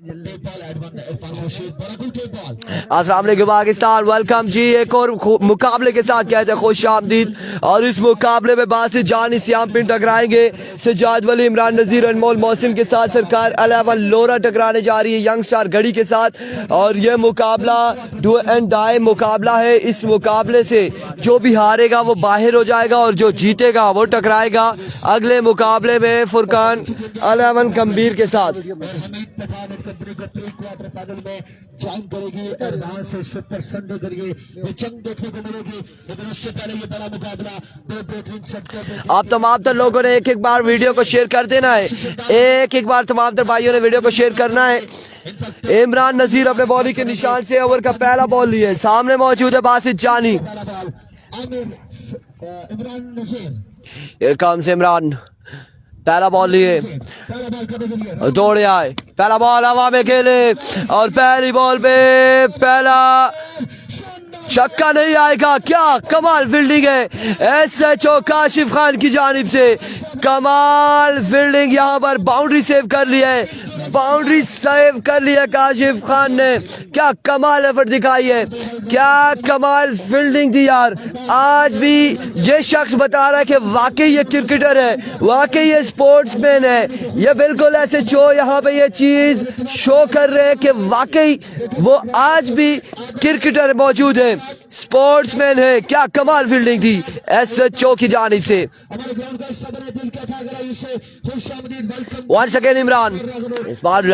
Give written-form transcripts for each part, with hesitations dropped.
अस्सलाम वालेकुम पाकिस्तान, वेलकम जी एक और मुकाबले के साथ कहते हैं खुश आमदीद। और इस मुकाबले में बासित जानी सियाम पिन टकराएंगे सजाद वली, इमरान नज़ीर, अनमोल मोहसिन के साथ सरकार 11 लोरा टकराने जा रही है यंग स्टार घड़ी के साथ। और ये मुकाबला डू एंड डाई मुकाबला है। इस मुकाबले से जो भी हारेगा वो बाहर हो जाएगा और जो जीतेगा वो टकराएगा अगले मुकाबले में फुरकान 11 कम्बीर के साथ। ज्वाइन करेगी और वहां से सुपर संडे करिए ये जंग देखने को मिलेगी। लेकिन उससे पहले ये बड़ा मुकाबला दो बेहतरीन शब्दों। आप तमाम तर लोगों ने एक एक बार वीडियो को शेयर कर देना है, एक एक बार तमाम तर भाइयों ने वीडियो को शेयर करना है। इमरान नज़ीर अपने बॉलिंग के निशान से ओवर का पहला बॉल लिए, सामने मौजूद है बासित जानी। इमरान नज़ीर काम से इमरान पहला बॉल लिए, दौड़े आए, पहला बॉल हवा में खेले और पहली बॉल पे पहला छक्का नहीं आएगा। क्या कमाल फील्डिंग है SHO काशिफ खान की जानिब से, कमाल फील्डिंग, यहाँ पर बाउंड्री सेव कर लिया है, बाउंड्री सेव कर लिया काशिफ खान ने। क्या कमाल एफर्ट दिखाई है, क्या कमाल फील्डिंग थी यार। आज भी ये शख्स बता रहा है कि वाकई ये क्रिकेटर है, वाकई ये स्पोर्ट्समैन है। ये बिल्कुल SHO यहाँ पे ये चीज शो कर रहे हैं कि वाकई वो आज भी क्रिकेटर मौजूद है, स्पोर्ट्समैन है। क्या कमाल फील्डिंग थी SHO की जानिब से। वंस अगेन इमरान, इस बार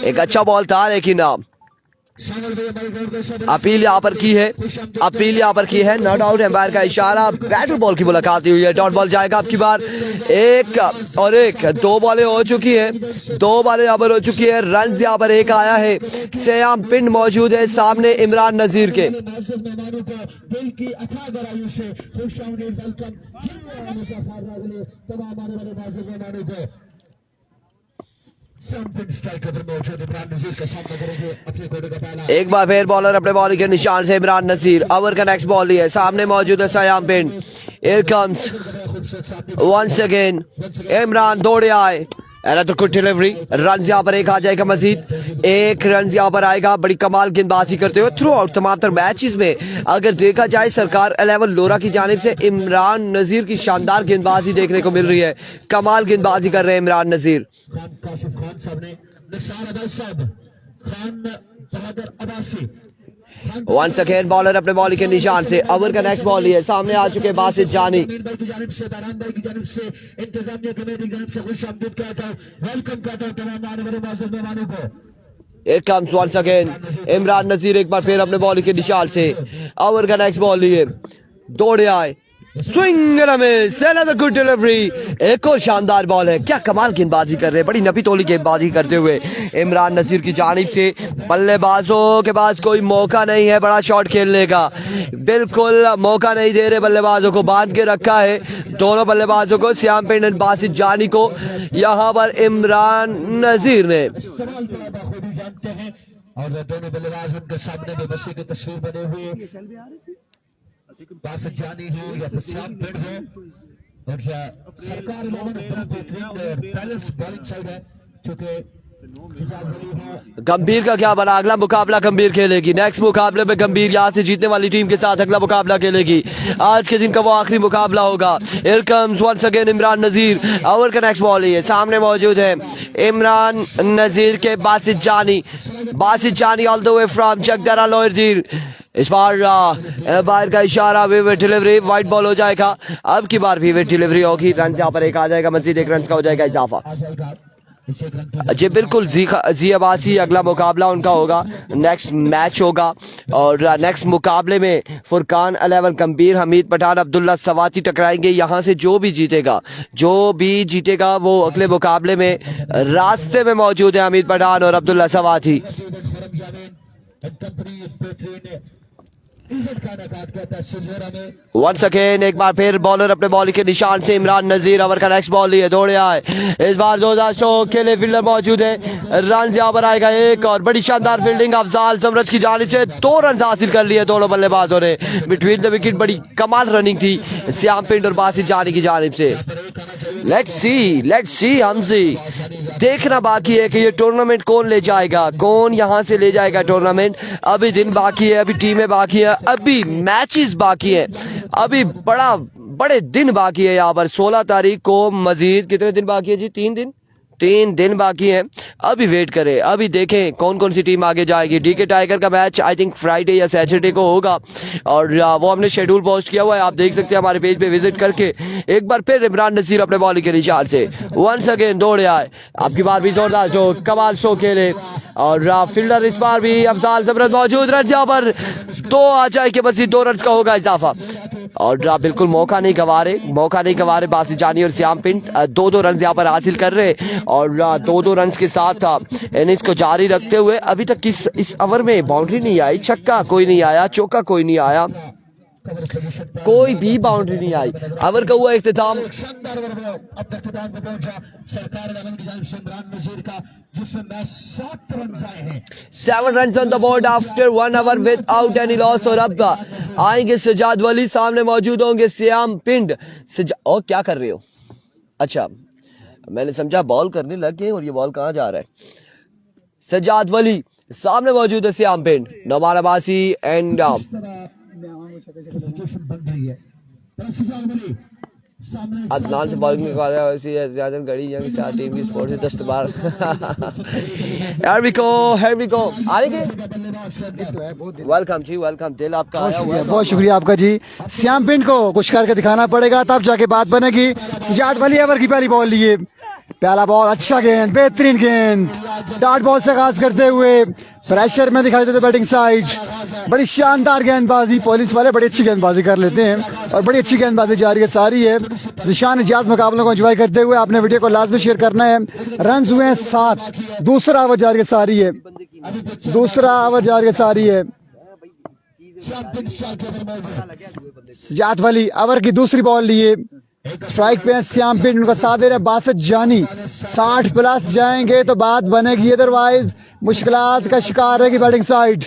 एक अच्छा बॉल था लेकिन अपील यहाँ पर की है, अपील यहाँ पर की है। नॉट आउट, एम्पायर का इशारा, बैटर बॉल की मुलाकात हुई है। डॉट बॉल जाएगा आपकी बार, एक और एक, दो बॉलें हो चुकी है, दो बॉलें यहाँ पर हो चुकी है। रन यहाँ पर एक आया है। सयाम पिंड मौजूद है सामने इमरान नज़ीर के। एक बार फिर बॉलर अपने बॉलिंग के निशान से इमरान नज़ीर, ओवर का नेक्स्ट बॉल है, सामने मौजूद है सयाम पिंड। Here comes once again Imran, दौड़े आए, तो गुड डिलीवरी, रन यहाँ पर एक आ जाएगा, मजीद एक रन यहाँ पर आएगा। बड़ी कमाल गेंदबाजी करते हुए थ्रू आउट तमाम तर मैचेस में अगर देखा जाए सरकार 11 लोरा की जानिब से इमरान नज़ीर की शानदार गेंदबाजी देखने को मिल रही है। कमाल गेंदबाजी कर रहे हैं Imran Nazir. Once again bowler अपने बॉलिंग के निशान से, ओवर का नेक्स्ट बॉल है, सामने आ चुके बासित जानी। It comes once again Imran नज़ीर, एक बार फिर अपने बॉलिंग के निशान से, ओवर का नेक्स्ट बॉल लिए, दौड़े आए, swing and miss, another good delivery. एक और शानदार बॉल है। क्या कमाल गेंदबाजी कर रहे हैं, बड़ी नपी तोली गेंदबाजी करते हुए इमरान नज़ीर की जानिब से। बल्लेबाजों के पास कोई मौका नहीं है बड़ा शॉट खेलने का, बिल्कुल मौका नहीं दे रहे बल्लेबाजों को, बांध के रखा है दोनों बल्लेबाजों को, श्याम पिंड एंड बासित जानी को। यहाँ पर इमरान नज़ीर ने और दोनों बल्लेबाज उनके सामने में बच्चे की तस्वीर बने हुए, बासित जानी हो या श्याम पिंड हो और या सरकार बेहतरीन बैलेंस बॉलिंग साइड है। चूंकि गंभीर का क्या बना, अगला मुकाबला गंभीर खेलेगी। नेक्स्ट मुकाबले में गंभीर यहाँ से जीतने वाली टीम के साथ अगला मुकाबला खेलेगी। आज के दिन का वो आखिरी मुकाबला होगा। Here comes once again Imran Nazir, over का नेक्स्ट बॉल है, सामने मौजूद है इमरान नज़ीर के बासित जानी। बासित जानी all the way from Chakdara लोहरदीर। इस बार बाहर का इशारा, विविड डिलीवरी, वाइट बॉल हो जाएगा। अब की बार विविड डिलीवरी होगी, रन यहाँ पर एक आ जाएगा, मजीद एक रन का हो जाएगा इजाफा। जी बिल्कुल, जी अब्बासी अगला मुकाबला उनका होगा, नेक्स्ट मैच होगा। और नेक्स्ट मुकाबले में फुरकान 11 कम्बीर, हमीद पठान, अब्दुल्ला सवाती टकराएंगे। यहाँ से जो भी जीतेगा वो अगले मुकाबले में रास्ते में मौजूद है, हमीद पठान और अब्दुल्ला सवाती। वंस अगेन एक बार फिर बॉलर अपने बॉलिंग के निशान से इमरान नज़ीर, ओवर का नेक्स्ट बॉल लिए, दौड़े आए। इस बार 2000 स्ट्रोक खेले फील्डर मौजूद है, रन यहाँ पर आएगा एक, और बड़ी शानदार फील्डिंग अफजाल समरत की जानिब से, 2 रन हासिल कर लिए दोनों बल्लेबाजों ने। बिटवीन द विकेट बड़ी कमाल रनिंग थी श्याम पिंड और बासित जानी की जानिब से। लेट्स सी हमसे देखना बाकी है कि ये टूर्नामेंट कौन ले जाएगा, कौन यहाँ से ले जाएगा टूर्नामेंट। अभी दिन बाकी है, अभी टीमें बाकी है, अभी मैचेस बाकी है, अभी बड़े दिन बाकी है। यहाँ पर 16 तारीख को मजीद कितने दिन बाकी है जी? 3 दिन बाकी हैं। अभी वेट करें, अभी देखें कौन कौन सी टीम आगे जाएगी। डीके टाइगर का मैच आई थिंक फ्राइडे या सैटरडे को होगा और वो हमने शेड्यूल पोस्ट किया हुआ है, आप देख सकते हैं हमारे पेज पे विजिट करके। एक बार फिर इमरान नसीर अपने बॉलिंग के निशान से वंस अगेन दौड़े आए, आपकी बार भी जोरदार शो, कमाल शो खेले और फील्डर इस बार भी अफजाल जबरदस्त मौजूद। रन यहाँ पर 2 आ जाए कि बस 2 रन का होगा इजाफा और बिल्कुल मौका नहीं गंवा रहे बासित जानी और श्याम पिंड 2 रन यहाँ पर हासिल कर रहे और 2 रन के साथ इनिंग्स को जारी रखते हुए अभी तक इस ओवर में बाउंड्री नहीं आई, छक्का कोई नहीं आया, चौका कोई नहीं आया, कोई भी बाउंड्री नहीं आई। ओवर का हुआ इख्तिताम सरकार की जानिब से इमरान नजीर का, जिसमें मैच 7 रन आए हैं, 7 run on the board after 1 over without any loss. और अब आएंगे सजाद वली, सामने मौजूद होंगे श्याम पिंड। और क्या कर रहे हो? अच्छा, मैंने समझा बॉल करने लग गए और ये बॉल कहाँ जा रहा है। सजाद वली सामने मौजूद है, श्याम पिंड, नौमान अब्बासी एंड सिचुएशन बन रही है। सजाद वली सामने अदनान से बॉलिंग ज्यादा गड़ी यंग स्टार टीम की स्पोर्ट से दस्तबार। Here we go आगे वेलकम जी, वेलकम, दिल आपका आया हुआ है। बहुत शुक्रिया आपका जी। श्याम पिंड को कुछ करके दिखाना पड़ेगा तब जाके बात बनेगी। सजाद वली ओवर की पहली बॉल लिए, पहला बॉल अच्छा गेंद, बेहतरीन गेंद, डॉट बॉल से आगाज करते हुए प्रेशर में दिखाई देते बैटिंग साइड, बड़ी शानदार गेंदबाजी, पुलिस वाले बड़ी अच्छी गेंदबाजी कर लेते हैं और बड़ी अच्छी गेंदबाजी जारी है सारी है। निशान इजाज मुकाबलों को एंजॉय करते हुए आपने वीडियो को लाजमी शेयर करना है। रन हुए हैं 7, दूसरा ओवर जारी है सारी है, सजाद वली ओवर की दूसरी बॉल लिए, स्ट्राइक पे श्याम पिंड उनका साथ दे रहे बासित जानी। 60 प्लस जाएंगे तो बात बनेगी, अदरवाइज मुश्किलात का शिकार रहेगी बैटिंग साइड।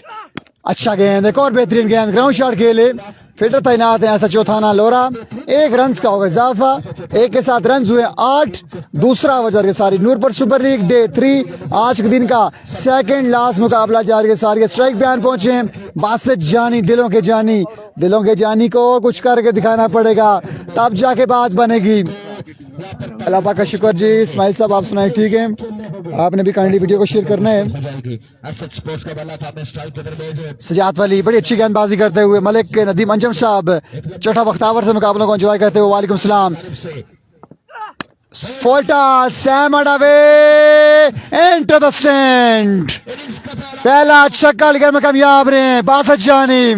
अच्छा गेंद, एक और बेहतरीन गेंद, ग्राउंड शॉट खेले, फील्डर तैनात है ऐसा चौथाना लोरा, 1 रन का होगा इजाफा, 1 के साथ रन हुए 8। दूसरा ओवर जारी सारी। नूरपुर सुपर लीग डे 3 आज के दिन का सेकंड लास्ट मुकाबला जारी है सारी। स्ट्राइक बयान पहुंचे बासित जानी, दिलों के जानी को कुछ करके दिखाना पड़ेगा तब जाके बात बनेगी। अल्लाह पाक का शुक्र जी। इस्माइल साहब आप सुनाए ठीक है, आपने भी काइंडली वीडियो को शेयर करना है। सजाद वली बड़ी अच्छी गेंदबाजी करते हुए, मलिक नदीम अंजम साहब चौथा बख्तावर से मुकाबलों को एंजॉय करते हुए, वालेकुम सलाम। फोल्टा सैम अवे एंटर द स्टैंड, पहला छक्का लेकर में कामयाब रहे बासित जानी।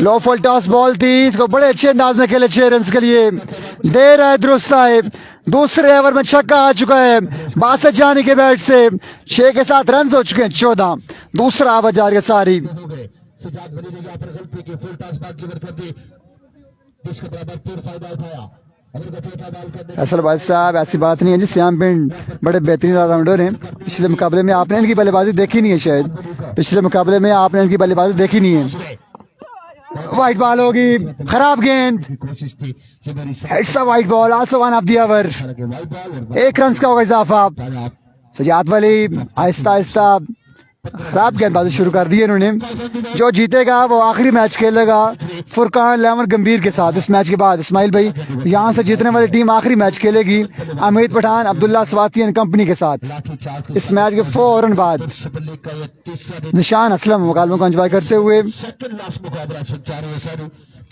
लो फुल टॉस बॉल थी, इसको बड़े अच्छे अंदाज में खेले, 6 रन के लिए दे रहा है दुरुस्त है। दूसरे ओवर में छक्का आ चुका है बासित जानी के बैट से, 6 के साथ रन हो चुके हैं 14। दूसरा ओवर जारी है सारी। असल भाई साहब ऐसी बात नहीं है जी, श्याम पिंड बड़े बेहतरीन ऑलराउंडर हैं। पिछले मुकाबले में आपने इनकी बल्लेबाजी देखी नहीं है, शायद पिछले मुकाबले में आपने इनकी बल्लेबाजी देखी नहीं है। वाइट बॉल होगी, खराब गेंद, it's a wide ball, also 1 of the over, 1 run का होगा इजाफा। सजाद वली आहिस्ता आहिस्ता खराब गेंदबाजी शुरू कर दी है इन्होंने। जो जीतेगा वो आखिरी मैच खेलेगा फुरकान लेमन गंभीर के साथ। इस मैच के बाद इस्माइल भाई यहाँ से जीतने वाली टीम आखिरी मैच खेलेगी अमित पठान अब्दुल्ला स्वाति एंड कंपनी के साथ। इस मैच के फौरन बाद निशान असलम मुकाबलों को एंजॉय करते हुए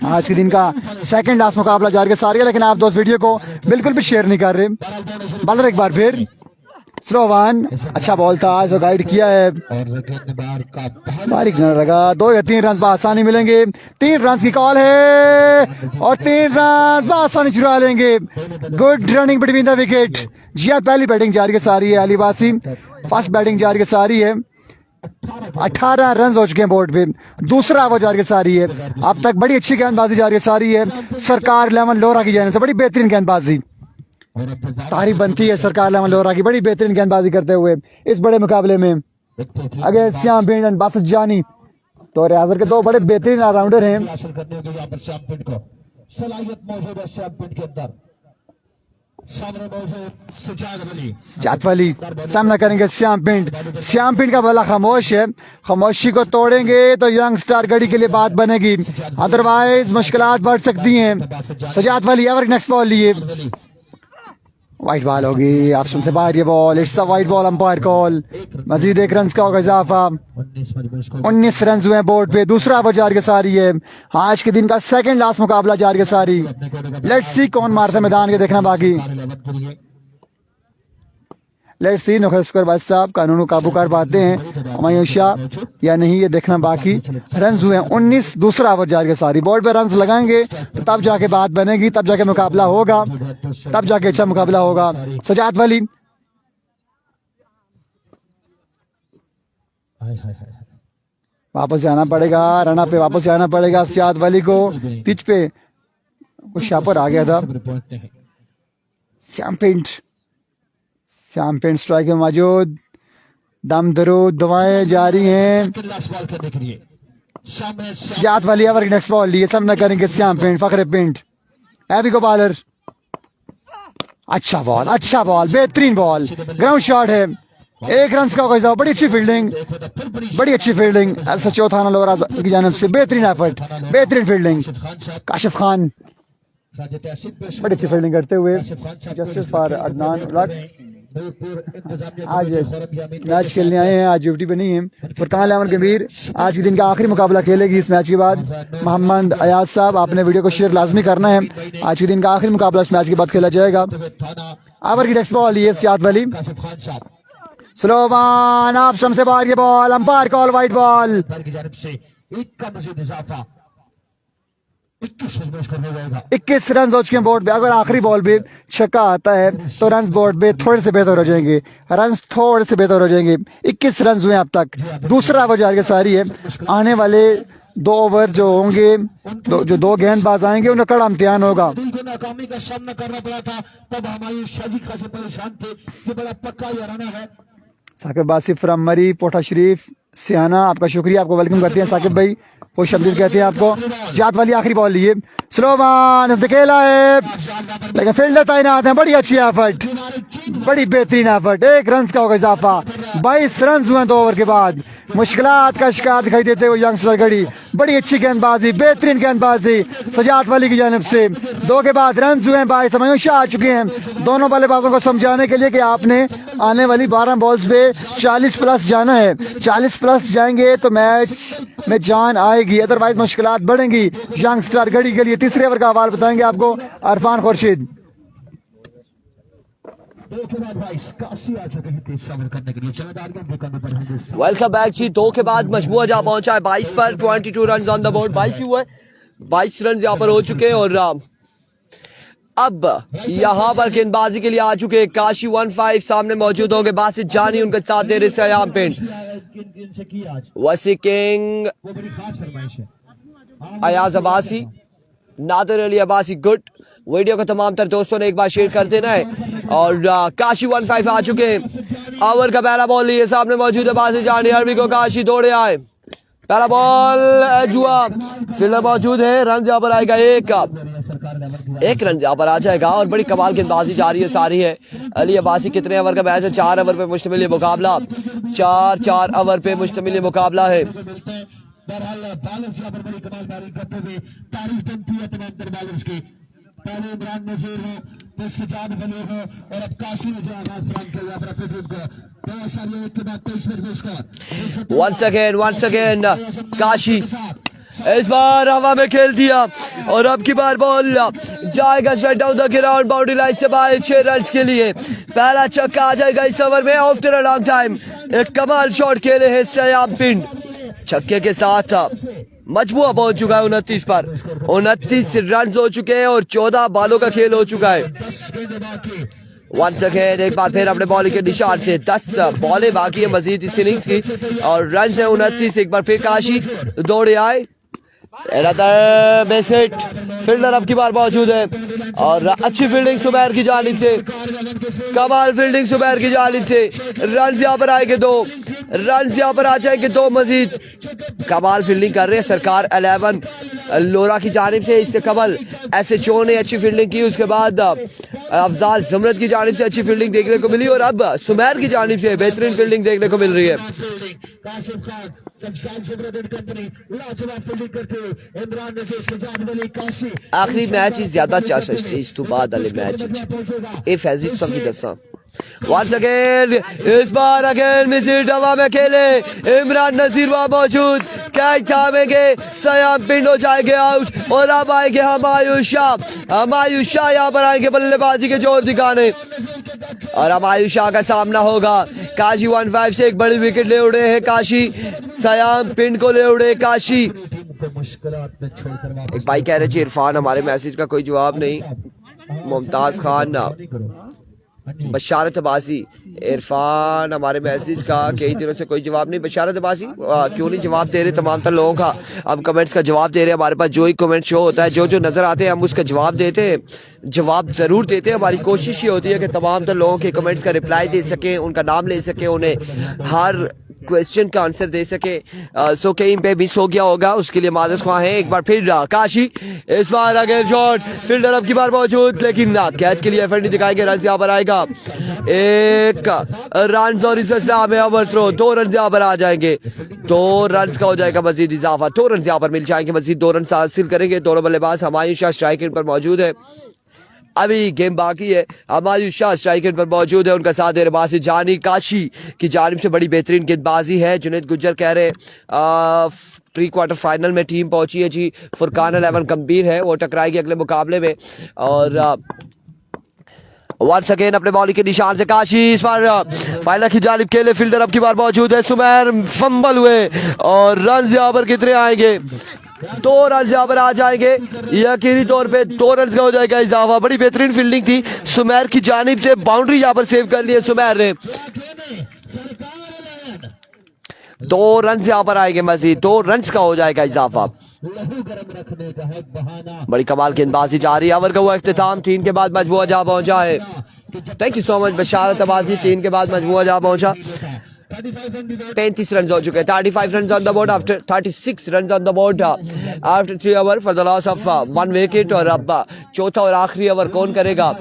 आज के दिन का सेकंड लास्ट मुकाबला जारी है सारी है। लेकिन आप दोस्त वीडियो को बिल्कुल भी शेयर नहीं कर रहे। बॉलर एक बार फिर स्लो वन, अच्छा बॉल था, जो गाइड किया है बारीक न लगा। 2 या 3 रन आसानी मिलेंगे, 3 रन की कॉल है और 3 रन आसानी चुरा लेंगे। Good running between the wicket. जी हाँ, पहली बैटिंग जारी है सारी है अलीबासी, फर्स्ट बैटिंग जारी है सारी है। 18 रन हो चुके हैं बोर्ड पे। दूसरा ओवर जारी है सारी है। अब तक बड़ी अच्छी गेंदबाजी जारी है सारी है सरकार लेमन लोरा की जानिब से, बड़ी बेहतरीन गेंदबाजी, तारीफ बनती है सरकार लेमन लोरा की, बड़ी बेहतरीन गेंदबाजी करते हुए इस बड़े मुकाबले में। अगर श्याम पिंड और बासित जानी तो रियाजर के 2 बड़े बेहतरीन ऑलराउंडर हैं। सामने मौजूद सजाद वली। सजाद वली सामना करेंगे श्याम पिंड। श्याम पिंड का बल्ला खामोश है, खामोशी को तोड़ेंगे तो यंग स्टार गढ़ी के लिए बात बनेगी, अदरवाइज मुश्किलात बढ़ सकती हैं। Sajjad Wali over next ball लिए, वाइट बॉल होगी, ऑप्शन से बाहर ये ball, it's a wide ball, umpire call. मजीद 1 रन का होगा इजाफा, 19 रन हुए हैं बोर्ड पे। दूसरा ओवर जारी सारी है, आज के दिन का सेकंड लास्ट मुकाबला जारी सारी। लेट्स सी कौन मारता है मैदान के, देखना बाकी। लेट्स सी नुखर भाई साहब कानून को काबू कर पाते हैं हुमायूं शाह या नहीं, ये देखना बाकी। रन हुए हैं 19, दूसरा ओवर जारी सारी। बोर्ड पे रन लगाएंगे तो तब जाके बात बनेगी, तब जाके मुकाबला होगा, तब जाके अच्छा मुकाबला होगा। सजाद वली वापस जाना पड़ेगा, रना पे वापस जाना पड़ेगा सजाद वली को। पिच पे कुछ शापर आ गया था। श्याम पिंड स्ट्राइक में मौजूद, दम दरूद दुआएं जारी हैं। Sajjad Wali over next ball लिए, सामना करेंगे श्याम पिंड, फखरे पिंड। एबी को बॉलर, अच्छा बॉल, बेहतरीन बॉल, ग्राउंड शॉट है, 1 रन का होगा। बड़ी अच्छी फील्डिंग ऐसा चौथा आना लोरा की जानिब से, बेहतरीन एफर्ट, बेहतरीन फील्डिंग। काशिफ खान बड़ी अच्छी फील्डिंग करते हुए, जस्टिस फॉर अदनान उलट। आज मैच खेलने आए हैं, आज ड्यूटी पे नहीं है। फुरकान अमर गंभीर आज के दिन का आखिरी मुकाबला खेलेगी इस मैच के बाद। मोहम्मद अयाज साहब आपने वीडियो को शेयर लाजमी करना है, आज के दिन का आखिरी मुकाबला इस मैच के बाद खेला जाएगा। ओवर की नेक्स्ट बॉल ये सजाद वली, स्लोवान ऑप्शन से बाहर ये ball, umpire call, white ball. 21 run हो चुके हैं बोर्ड पे। अगर आखिरी बॉल पे छक्का आता है तो रन बोर्ड पे थोड़े से बेहतर हो जाएंगे, 21 रन हुए अब तक। दूसरा ओवर जारी सारी है, आने वाले 2 ओवर जो होंगे, जो 2 गेंदबाज आएंगे उनका कड़ा इम्तिहान होगा। नाकामी का सामना करना पड़ा था, तब हुमायूं शाह जी खासे परेशान थे कि बड़ा पक्का ये रन है। साकिब बासिफ फ्रॉम मरी पोटा शरीफ सियाना, आपका शुक्रिया, आपको वेलकम करते हैं साकिब भाई, खुश शब्द कहते हैं आपको। सजाद वली आखिरी बॉल लिए, स्लोवान धकेला है लेकिन फील्डर तैनात है, बड़ी अच्छी एफर्ट, बड़ी बेहतरीन एफर्ट, 1 रन का होगा इजाफा। 22 रन हुए 2 ओवर के बाद। मुश्किलात का शिकार दिखाई देते हुए यंगस्टर गढ़ी, बड़ी अच्छी गेंदबाजी, बेहतरीन गेंदबाजी सजाद वली की जानिब से। 2 के बाद रन हुए हैं 22। हुमायूं शाह आ चुके हैं दोनों बल्लेबाजों को समझाने के लिए कि आपने आने वाली 12 बॉल्स पे 40 प्लस जाना है, 40 प्लस जाएंगे तो मैच में जान आएगी, अदरवाइज मुश्किलात बढ़ेंगी यंगस्टर गढ़ी के लिए। तीसरे ओवर का हवाल बताएंगे आपको अरफान खुर्शीद। वेलकम बैक जी। 2 के बाद मजबूआ जा पहुंचा है 22 पर, 22 रन ऑन द बोर्ड, 22 हुए, 22 रन यहाँ पर हो चुके हैं। और अब यहाँ पर गेंदबाजी के लिए आ चुके हैं काशी 15 सामने मौजूद होंगे बासित जानी, उनके साथ दे रहे श्याम पिंड, वसी king, Ayaz Abbasi, Nadir Ali Abbasi. Good, video को तमाम तर दोस्तों ने एक बार शेयर कर देना है। और काशी 15 आ चुके हैं। ओवर का पहला बॉल लिए, सामने मौजूद है बासित जानी, अरबी को काशी दौड़े आए, पहला बॉल जुआ, फील्डर मौजूद है, रन यहाँ पर आएगा 1 रन यहाँ पर आ जाएगा। और बड़ी कमाल गेंदबाजी जारी है सारी है। अली अब्बासी कितने ओवर का मैच है? 4 ओवर पे मुश्तमिल ये मुकाबला, 4 ओवर पे मुश्तमिल ये मुकाबला है। पहले इमरान नजीर हो, फिर सजाद वली हो, और अब काशी ने जो आगाज फराहम किया को। Once again काशी इस बार हवा में खेल दिया और अब की बार बॉल जाएगा straight down the ground, boundary line से बाहर 6 रन के लिए। पहला छक्का आ जाएगा इस ओवर में आफ्टर अ लॉन्ग टाइम। एक कमाल शॉट खेले हैं श्याम पिंड, छक्के के साथ मजबूआ पहुंच चुका है 29 पर। 29 रन हो चुके हैं और 14 बालों का खेल हो चुका है। वंस अगेन एक बार फिर अपने बॉलिंग के निशान से 10 बॉलें बाकी है मजीद इस इनिंग्स की और रन है 29। एक बार फिर काशी दौड़े आए, बेसिट फील्डर अब की बार मौजूद है और अच्छी फील्डिंग सुबैर की जानिब से, कमाल फील्डिंग सुबैर की जानिब से। रन यहाँ पर आएंगे 2, रन यहाँ पर आ जाएंगे 2 मजीद। कमाल फील्डिंग कर रहे हैं सरकार 11 लोरा की जानिब से। इससे कबल SHO ने अच्छी फील्डिंग की, उसके बाद अफजाल जमरत की जानिब से अच्छी फील्डिंग देखने को मिली और अब सुमैर की जानिब से बेहतरीन फील्डिंग देखने को मिल रही है। आखिरी मैच ही ज्यादा चांसेस थे इस तो बाद वाले मैच ए फैजिक सब की दसा। Once again, इस बार अगेन मिसिड हवा में खेले इमरान नजीर वहां मौजूद, कैच थामेंगे, सयाम पिंड हो जाएंगे आउट और अब आएंगे हमायूं शाह यहाँ पर आएंगे बल्लेबाजी के जोर दिखाने और हमायूं शाह का सामना होगा। काशी 15 से एक बड़ी विकेट ले उड़े हैं काशी, सयाम पिंड को ले उड़े काशी। एक भाई कह रहे थे इरफान हमारे मैसेज का कोई जवाब नहीं। मुमताज खान बशारत अब्बासी, इरफान हमारे मैसेज का कई दिनों से कोई जवाब नहीं। बशारत अब्बासी क्यों नहीं जवाब दे रहे तमाम तर लोगों का? हम कमेंट्स का जवाब दे रहे हैं, हमारे पास जो ही कमेंट शो होता है जो जो नजर आते हैं हम उसका जवाब देते हैं, जवाब जरूर देते हैं। हमारी कोशिश ये होती है कि तमाम तर लोगों के कमेंट्स का रिप्लाई दे सकें, उनका नाम ले सकें, उन्हें हर क्वेश्चन का आंसर दे सके। सो कहीं पे मिस हो गया होगा उसके लिए माजरत ख्वाह है। एक बार फिर काशी, इस बार अगेन शॉट, फील्डर अब की बार मौजूद लेकिन ना कैच के लिए एफर्ट नहीं दिखाएंगे। रन यहाँ पर आएगा एक रन और इस में ओवर थ्रो, 2 रन यहाँ पर आ जाएंगे, 2 रन का हो जाएगा मजीद इजाफा, 2 रन यहाँ पर मिल जाएंगे, मजीद 2 रन हासिल करेंगे। दोनों बल्लेबाज हमायूं शाह स्ट्राइक पर मौजूद है, अभी गेम बाकी है। हमायूं शाह स्ट्राइक पर मौजूद है, उनका साथ दे रहे बासित जानी। काशी की जानिब से बड़ी बेहतरीन गेंदबाजी है। जुनैद गुज्जर कह रहे प्री क्वार्टर फाइनल में टीम पहुंची है जी। फुरकान 11 गंभीर है, वो टकराएगी अगले मुकाबले में। और वंस अगेन अपने बॉलिंग के निशान से काशी इस बार फाइनल की जानिब खेले, फील्डर अब की बार मौजूद है। सुमैर फंबल हुए और रन यहाँ पर कितने आएंगे? 2 रन यहाँ पर आ जाएंगे, यकीनी तौर पे 2 रन का हो जाएगा इजाफा। बड़ी बेहतरीन फील्डिंग थी सुमैर की जानिब से, बाउंड्री यहाँ पर सेव कर ली है सुमैर ने। 2 रन यहाँ पर आएंगे, मजीद 2 रन का हो जाएगा इजाफा। बड़ी कमाल गेंदबाजी जा रही है। ओवर का हुआ इख्तिताम, 3 के बाद मजबूआ जा पहुंचा है। थैंक यू सो मच बशारत अब्बासी, 3 के बाद मजबूआ जा पहुंचा। 35 रन हो चुके हैं, 35 run on the board after 36 run on the board after 3 over for the loss of 1 wicket. और अब चौथा और आखिरी ओवर कौन करेगा,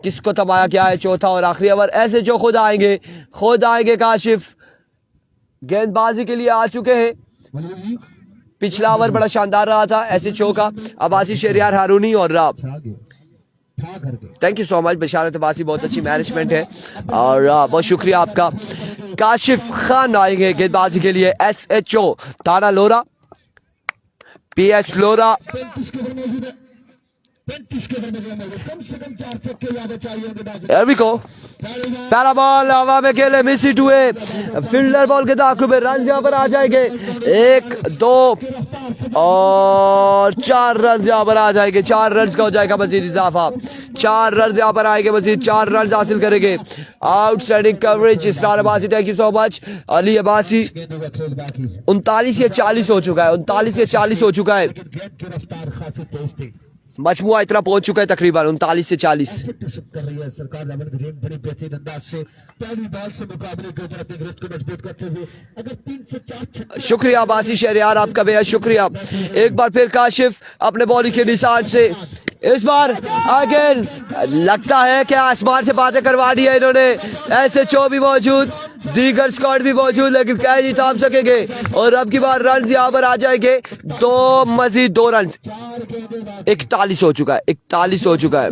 किसको तबाया क्या है चौथा और आखिरी ओवर? ऐसे जो खुद आएंगे काशिफ गेंदबाजी के लिए आ चुके हैं। पिछला ओवर बड़ा शानदार रहा था SHO का, अब्बासी शेरियार हारूनी और थैंक यू सो मच बशारत अब्बासी, बहुत अच्छी मैनेजमेंट है और बहुत शुक्रिया आपका। काशिफ खान आएंगे गेंदबाजी के लिए SHO ताना Lora, PS Lora. Here we go. पहला बॉल हवा में खेले, मिस हिट हुए, फील्डर बॉल के दाखिल में रन यहाँ पर आ जाएंगे 1 2 और 4 रन यहाँ पर आ जाएंगे। 4 रन का हो जाएगा मजीद इजाफा, 4 रन यहाँ पर आएंगे, मजीद 4 रन हासिल करेंगे। Outstanding coverage Israr Abbasi, thank you so much. Ali Abbasi 39 या 40 हो चुका है, 39 या 40 हो चुका है, मजमुआ इतना पहुंच चुका है तकरीबन 39 से 40। शुक्रिया अब्बासी शहरियार, आपका बेहद शुक्रिया। एक बार फिर काशिफ अपने बॉलिंग के निशान से, इस बार अगेन लगता है कि आसमान से बातें करवा दी है इन्होंने। SHO भी मौजूद, दीगर स्क्वाड भी मौजूद, लेकिन क्या नहीं थाम सकेंगे और अब की बार रन यहाँ पर आ जाएंगे, 2 मजीद 2 रन। 41 हो चुका है, 41 हो चुका है,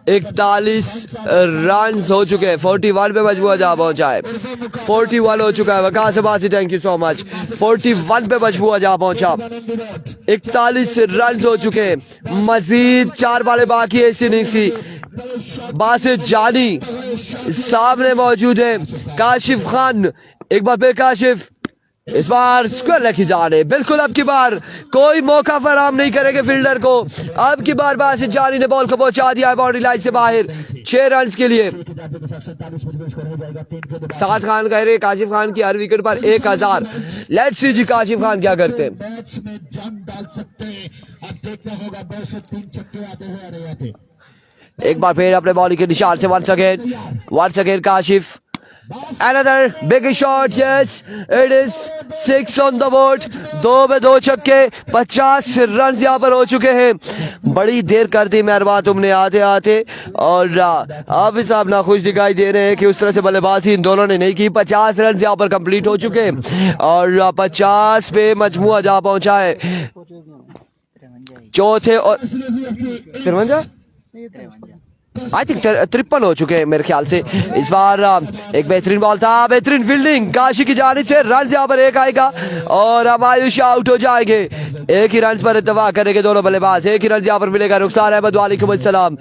41 रन हो चुके हैं। 41 पे मजबूर जा पहुंचा है, 41 हो चुका है। Waqas Abbasi thank you so much, 41 पे मजबूर जा पहुंचा, 41 रन हो चुके हैं, मजीद 4 बालें बाकी है इस इनिंग्स की। बासित जानी सामने मौजूद है, काशिफ खान, एक बार फिर काशिफ इस बार स्क्वायर लेग की जाने बिल्कुल अब की बार कोई मौका फराम नहीं करेंगे फील्डर को। अब की बार बासित जानी ने बॉल को पहुंचा दिया है बाउंड्री लाइन से बाहर 6 रन के लिए। साद खान कह रहे काशिफ खान की हर विकेट पर 1000। लेट्स सी जी काशिफ खान क्या करते हैं। मैच में जान डाल सकते हैं। अब देखना होगा बॉल से 3 छक्के आते हैं या नहीं आते। एक बार फिर अपने बॉलिंग के निशान से once again Kashif. Another big shot, yes, it is 6 on the board। 2 में 2 छक्के 50 रन यहाँ पर हो चुके हैं। बड़ी देर कर दी मेहरबान तुमने आते आते। और हाफिज साहब नाखुश दिखाई दे रहे हैं कि उस तरह से बल्लेबाजी इन दोनों ने नहीं की। 50 रन यहाँ पर कंप्लीट हो चुके हैं और 50 पे मजमुआ जहाँ पहुंचा है चौथे और 53 आई थिंक 53 हो चुके हैं मेरे ख्याल से। इस बार एक बेहतरीन बॉल था, बेहतरीन फील्डिंग काशी की जानिब से। रन यहाँ पर 1 आएगा और आयुष आउट हो जाएंगे। एक ही रन पर इत्तेफाक करेंगे दोनों बल्लेबाज। एक ही रन यहाँ पर मिलेगा रुखसार अहमद वालेकुम अस्सलाम।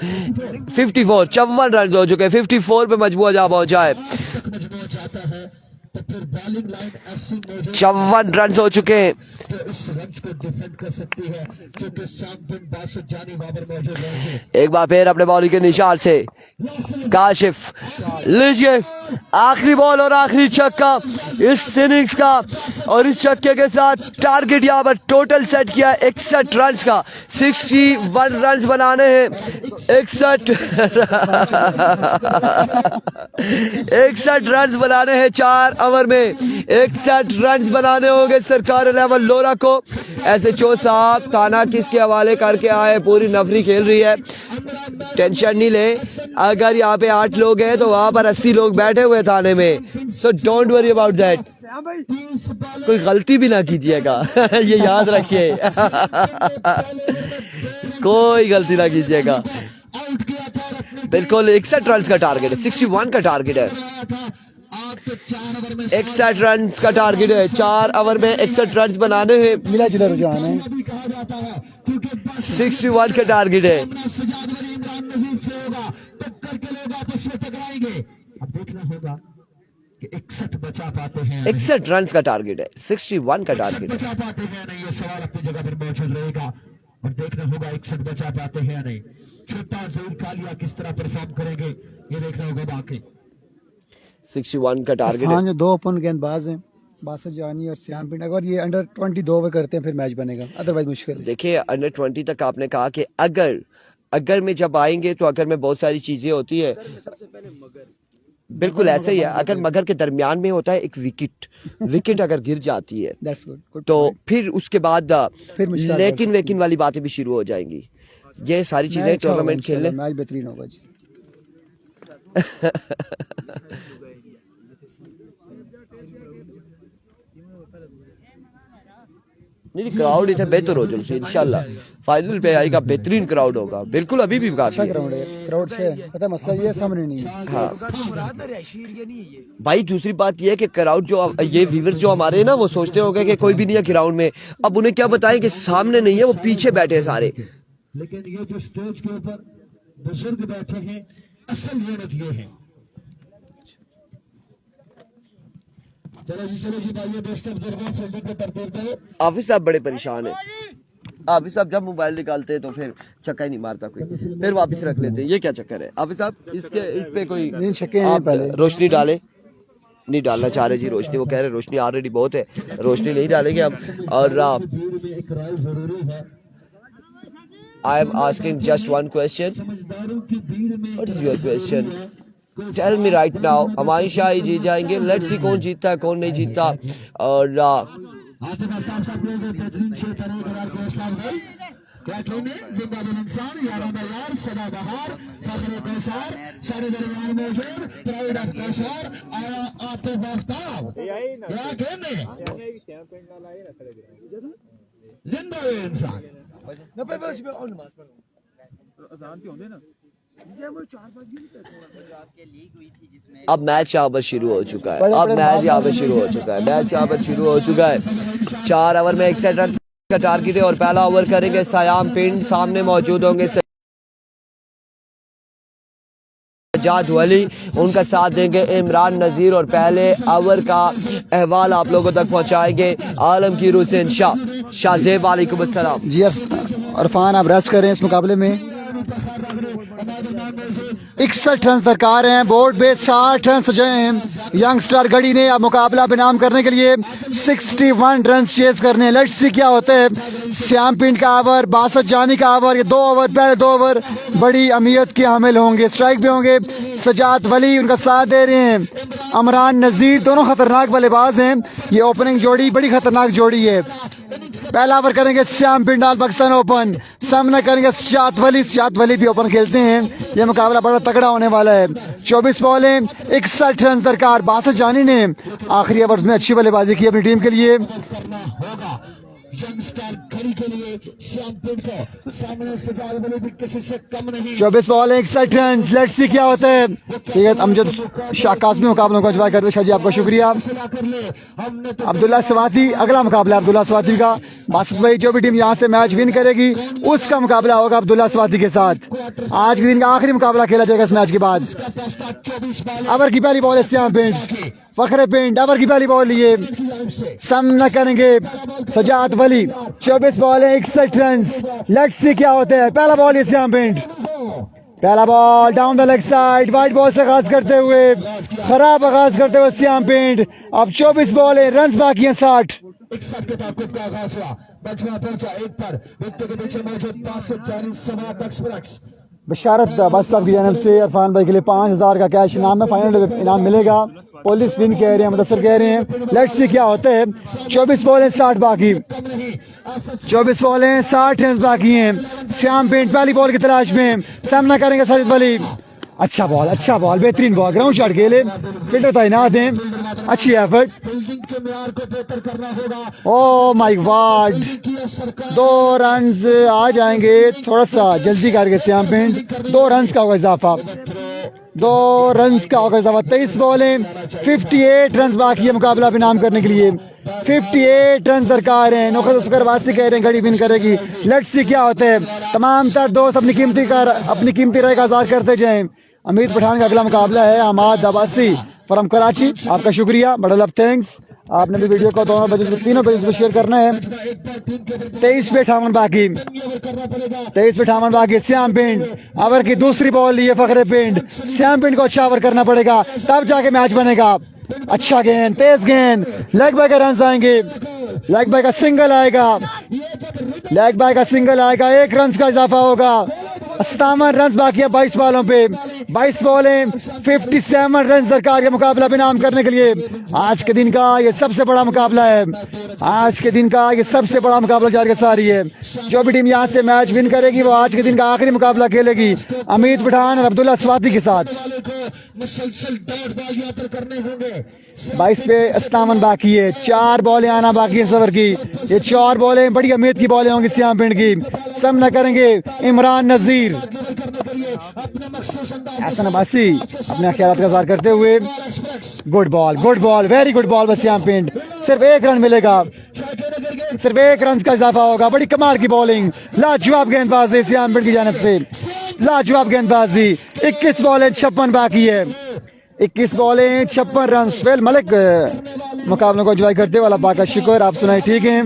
54 54 रन हो चुके हैं। 54 पे मजबूर जहाँ पहुंचा है। 54 रन हो चुके हैं। तो इस रन को डिफेंड कर सकती है क्योंकि चैंपियन बासित जानी बाबर मौजूद रहेंगे। एक बार फिर अपने बॉलिंग के निशान से काशिफ लीजिए आखिरी बॉल और आखिरी छक्का इस इनिंग्स का। और इस छक्के के साथ टारगेट यहाँ पर टोटल सेट किया 61 रन का। 61 रन बनाने हैं। 61 रन बनाने हैं 4 ओवर में। 61 रन बनाने होंगे सरकार लेवल लोरा को। ऐसे चो साहब थाना किसके हवाले करके आए, पूरी नफरी खेल रही है। टेंशन नहीं ले, अगर यहाँ पे 8 लोग हैं तो वहां पर 80 लोग बैठे हुए थाने में। So don't worry about that. कोई गलती भी ना कीजिएगा ये याद रखिए कोई गलती ना कीजिएगा। बिल्कुल 61 रन का टारगेट है। 61 का टारगेट है। 61 रन का टारगेट है। 4 ओवर में 61 रन बनाने हैं। मिला जुला रुझान है। 61 का टारगेट है। अब देखना होगा कि 61 बचा पाते हैं 61 रन का टारगेट है। 61 का टारगेट है। बचा पाते हैं नहीं, ये सवाल अपनी जगह पर मौजूद रहेगा। और देखना होगा 61 बचा पाते हैं या नहीं। छोटा जरूर कालिया किस तरह परफॉर्म करेंगे ये देखना होगा। बाकी 61 का टारगेट है। जो 2 ओपन गेंदबाज हैं बासित जानी और श्याम पिंड, अगर ये अंडर 20 2 ओवर करते हैं फिर मैच बनेगा, अदरवाइज मुश्किल है। देखिए अंडर 20 तक आपने कहा कि अगर में जब आएंगे तो अगर में बहुत सारी चीजें होती है। बिल्कुल ऐसा ही है। अगर मगर के दरमियान में होता है एक विकेट अगर गिर जाती है That's good, good तो point. फिर उसके बाद फिर मुश्किल लेकिन वाली बातें भी शुरू हो जाएंगी। ये सारी चीजें मैच होगा टूर्नामेंट इंशाल्लाह, खेलने मैच बेहतरीन होगा जी। नहीं क्राउड इधर बेहतर हो जाए इंशाल्लाह। फाइनल पे आएगा बेहतरीन क्राउड होगा। बिल्कुल अभी भी अच्छा ग्राउंड है। क्राउड से पता है मसला ये सामने नहीं है। हाँ भाई दूसरी बात ये है कि क्राउड जो ये व्यूअर्स जो हमारे हैं ना वो सोचते होंगे कि कोई भी नहीं है ग्राउंड में। अब उन्हें क्या बताएं कि सामने नहीं है, वो पीछे बैठे हैं सारे। लेकिन ये जो स्टेज के ऊपर बुजुर्ग बैठे हैं असल यूनिट ये है। चलो जी भाइयों दोस्तों बुजुर्गों फील्डिंग के तरतीब पे हाफिज साहब बड़े परेशान है। हाफिज साहब जब मोबाइल निकालते हैं तो फिर छक्का ही नहीं मारता कोई, फिर वापस रख लेते हैं। ये क्या चक्कर है हाफिज साहब? इस पे कोई छक्के हैं आप पहले। रोशनी डाले नहीं डालना चाह रहे जी रोशनी। वो कह रहे रोशनी ऑलरेडी बहुत है, रोशनी नहीं डालेंगे हम। और भीड़ में एक राय जरूरी है। I am asking just one question. समझदारों की भीड़ में what is your question? Tell me right now. हमारी शाह ही जीत जाएंगे। लेट्स सी कौन जीतता है कौन नहीं जीतता। और आतिफ आफ्ताब साहब ने जो बेहतरीन शेर करें करार को हौसला अफजाई क्या कहेंगे। जिंदाबाद इंसान यारों का यार सदा बहार फखरे कौसार सारे दरमियान मौजूद प्राइड ऑफ कौसार आया आतिफ आफ्ताब क्या कहेंगे। जिंदाबाद इंसान अब मैच यहाँ पर शुरू हो चुका है। अब मैच यहाँ पर शुरू हो चुका है। मैच यहाँ पर शुरू हो चुका है। 4 ओवर में 61 रन का टारगेट है और पहला ओवर करेंगे सयाम पिंड। सामने मौजूद होंगे सजाद वली, उनका साथ देंगे इमरान नज़ीर और पहले ओवर का अहवाल आप लोगों तक पहुंचाएंगे आलमगीर हुसैन शाहजेब। वालेकुम अस्सलाम जी अरफान, आप रेस्ट करें इस मुकाबले में। 61 रन दरकार हैं, बोर्ड पे 60 रन सजाए हैं। यंगस्टर गढ़ी ने अब मुकाबला बेनाम करने के लिए 61 रन चेज करने हैं। लेट्स सी क्या होता है। श्याम पिंड का ओवर, बासत जानी का ओवर, ये 2 ओवर, पहले 2 ओवर बड़ी अहमियत के हामिल होंगे। स्ट्राइक पे होंगे सजाद वली, उनका साथ दे रहे हैं इमरान नज़ीर, दोनों खतरनाक बल्लेबाज हैं। ये ओपनिंग जोड़ी बड़ी खतरनाक जोड़ी है। पहला ओवर करेंगे श्याम पिंड ऑल पाकिस्तान ओपन, सामना करेंगे सजाद वली भी ओपन खेलते हैं। ये मुकाबला बड़ा तगड़ा होने वाला है। 24 बॉलें 61 रन दरकार। बासत जानी ने आखिरी ओवर में अच्छी बल्लेबाजी की अपनी टीम के लिए। यंगस्टर घड़ी के लिए श्याम पिंड को सामने सजाद वली भी किसी से कम नहीं। 24 बॉल 61 रन। लेट्स सी क्या होता है। सैयद अमजद शाह कासमी मुकाबलों को एंजॉय करते हैं। शाह जी आपका शुक्रिया। अब्दुल्ला स्वाति, अगला मुकाबला अब्दुल्ला स्वाति का। बासत भाई, जो भी टीम यहाँ से मैच विन करेगी उसका मुकाबला होगा अब्दुल्ला स्वाति के साथ। आज के दिन का आखिरी मुकाबला खेला जाएगा इस मैच के बाद। ओवर की पहली बॉल है श्याम पिंड, फखरे पिंड ओवर की पहली बॉल लिए, सामना करेंगे सजाद वली। 24 बॉल 61 रन। लेट्स सी क्या होता है। पहला बॉल है श्याम पिंड, पहला ball down the leg side, white ball से आगाज करते हुए, खराब आगाज करते हुए श्याम पिंड। अब 24 बॉल है, रन बाकी हैं 60। 61 के ताकुब का आगाज हुआ, बचवा पहुंचा 1 पर, विकेट के पीछे मौजूद 540 समात एक्सप्रेस। बशारत बस साहब की जानब से इरफान भाई के लिए 5000 का कैश इनाम है। फाइनल इनाम मिलेगा। पुलिस विन कह रहे हैं, मुदस्सर कह रहे हैं। लेट्स सी क्या होता है। 24 बॉलें 60 बाकी, 24 बॉलें 60 रन बाकी हैं। श्याम पिंड पहली बॉल की तलाश में, सामना करेंगे सजाद वली। अच्छा बॉल, बेहतरीन बॉल, ग्राउंड शॉट खेले, फील्डर तैनात हैं, अच्छी एफर्ट। फील्डिंग के मेयार को बेहतर करना होगा। ओ माय गॉड, 2 रन आ जाएंगे, थोड़ा सा जल्दी करके श्याम पिंड। 2 रन का होगा इजाफा, 2 रन का होगा इजाफा। 23 बॉलें 58 रन बाकी है मुकाबला विनाम करने के लिए। 58 रन दरकार हैं। नौकर वासी कह रहे हैं घड़ी विन करेगी। लेट्स सी क्या होता है। तमाम तर दोस्त अपनी कीमती राय का आज़ाद करते जाएं। अमीर पठान का अगला मुकाबला है अहमद अब्बासी फ्रॉम कराची। आपका शुक्रिया, बड़ा लव, थैंक्स। आपने भी वीडियो को दोनों बजे, तीनों बजे को शेयर करना है। 23 पे 58 बाकी, 23 पे 58 बाकी। श्याम पिंड ओवर की दूसरी बॉल लिए फखरे पिंड। श्याम पिंड को अच्छा ओवर करना पड़ेगा, तब जाके मैच बनेगा। अच्छा गेंद, तेज गेंद, लेग बाय का रन आएंगे, लेग बाय का सिंगल आएगा, लेग बाय का सिंगल आएगा। 1 रन का इजाफा होगा। 57 रन बाकी है 22 बॉलों पे। 22 बॉलें 57 रन दरकार के मुकाबला बेनाम करने के लिए। आज के दिन का ये सबसे बड़ा मुकाबला है, आज के दिन का ये सबसे बड़ा मुकाबला जारी सारी है। जो भी टीम यहाँ से मैच विन करेगी वो आज के दिन का आखिरी मुकाबला खेलेगी अमीर पठान और अब्दुल्ला स्वाति के साथ। 22 पे 57 बाकी है, 4 बॉलें आना बाकी है सबर की। ये 4 बॉलें बड़ी अहमियत की बॉलें होंगी श्याम पिंड की। सामना करेंगे इमरान नज़ीर। हसन अब्बासी अपने ख्यालात का इज़हार करते हुए। Good ball, very good ball. बस श्याम पिंड सिर्फ 1 रन मिलेगा, सिर्फ 1 रन का इजाफा होगा। बड़ी कमाल की बॉलिंग, लाजवाब गेंदबाजी श्याम पिंड की जानिब से, लाजवाब गेंदबाजी। 21 बॉलें 56 बाकी है, 21 बॉलें 56 रन। सुहेल मलिक मुकाबलों को एंजॉय करते वाला बाका शुक्र, आप सुनाए ठीक हैं।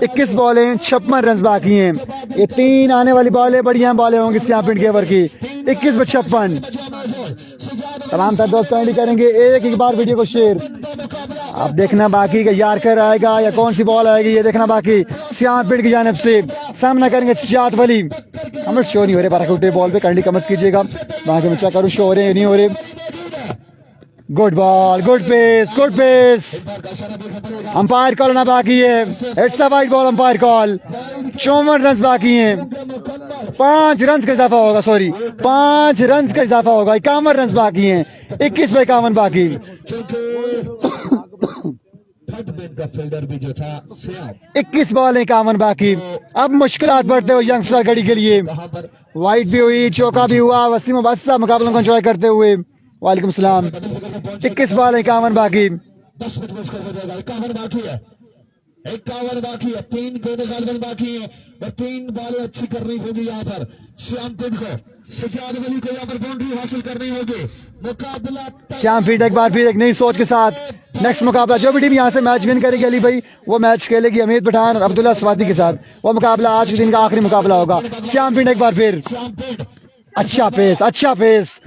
21 बॉलें 56 रन बाकी हैं। ये 3 आने वाली बॉलें बढ़िया बॉलें होंगी श्याम पिंड के ओवर की। 21 पे 56। तमाम तर दोस्त काइंडली करेंगे एक बार वीडियो को शेयर। अब देखना बाकी कि यारकर आएगा या कौन सी बॉल आएगी, ये देखना बाकी। श्याम पिंड की जानिब से सामना करेंगे सजाद वली। कमेंट शो नहीं हो रहे बारह बॉल पे, काइंडली कमेंट कीजिएगा। वहाँ के मैं चेक करूँ शो हो रहे नहीं हो रहे। Good ball, good pace. Umpire call ना बाकी है। It's a wide ball, umpire call. 54 run बाकी हैं। 5 रन का इजाफा होगा, 5 रन का इजाफा होगा। 51 रन बाकी हैं। 21 पे 51 बाकी। फील्डर भी जो था 21 बॉल 51 बाकी। अब मुश्किलात बढ़ते हुए यंगस्टर गढ़ी के लिए। वाइट भी हुई, चौका भी हुआ। वसीम अब्बासी मुकाबलों को एंजॉय करते हुए। वालेकुम सलाम। 21 बॉल 51 बाकी। 10 मिनट बाकी है। 51 बाकी है, 3 गेंदें गालबन बाकी है और 3 बॉलें अच्छी करनी होगी यहाँ पर श्याम पिंड को। सजाद वली को यहाँ पर बाउंड्री हासिल करनी होगी। मुकाबला श्याम पीठ एक बार फिर एक नई सोच के साथ नेक्स्ट मुकाबला, जो भी टीम यहाँ से मैच विन करेगी अली भाई वो मैच खेलेगी अमीर पठान और अब्दुल्ला स्वाति के साथ। वो मुकाबला आज के दिन का आखिरी मुकाबला होगा। श्याम पीठ एक बार फिर श्याम पिंड अच्छा पेस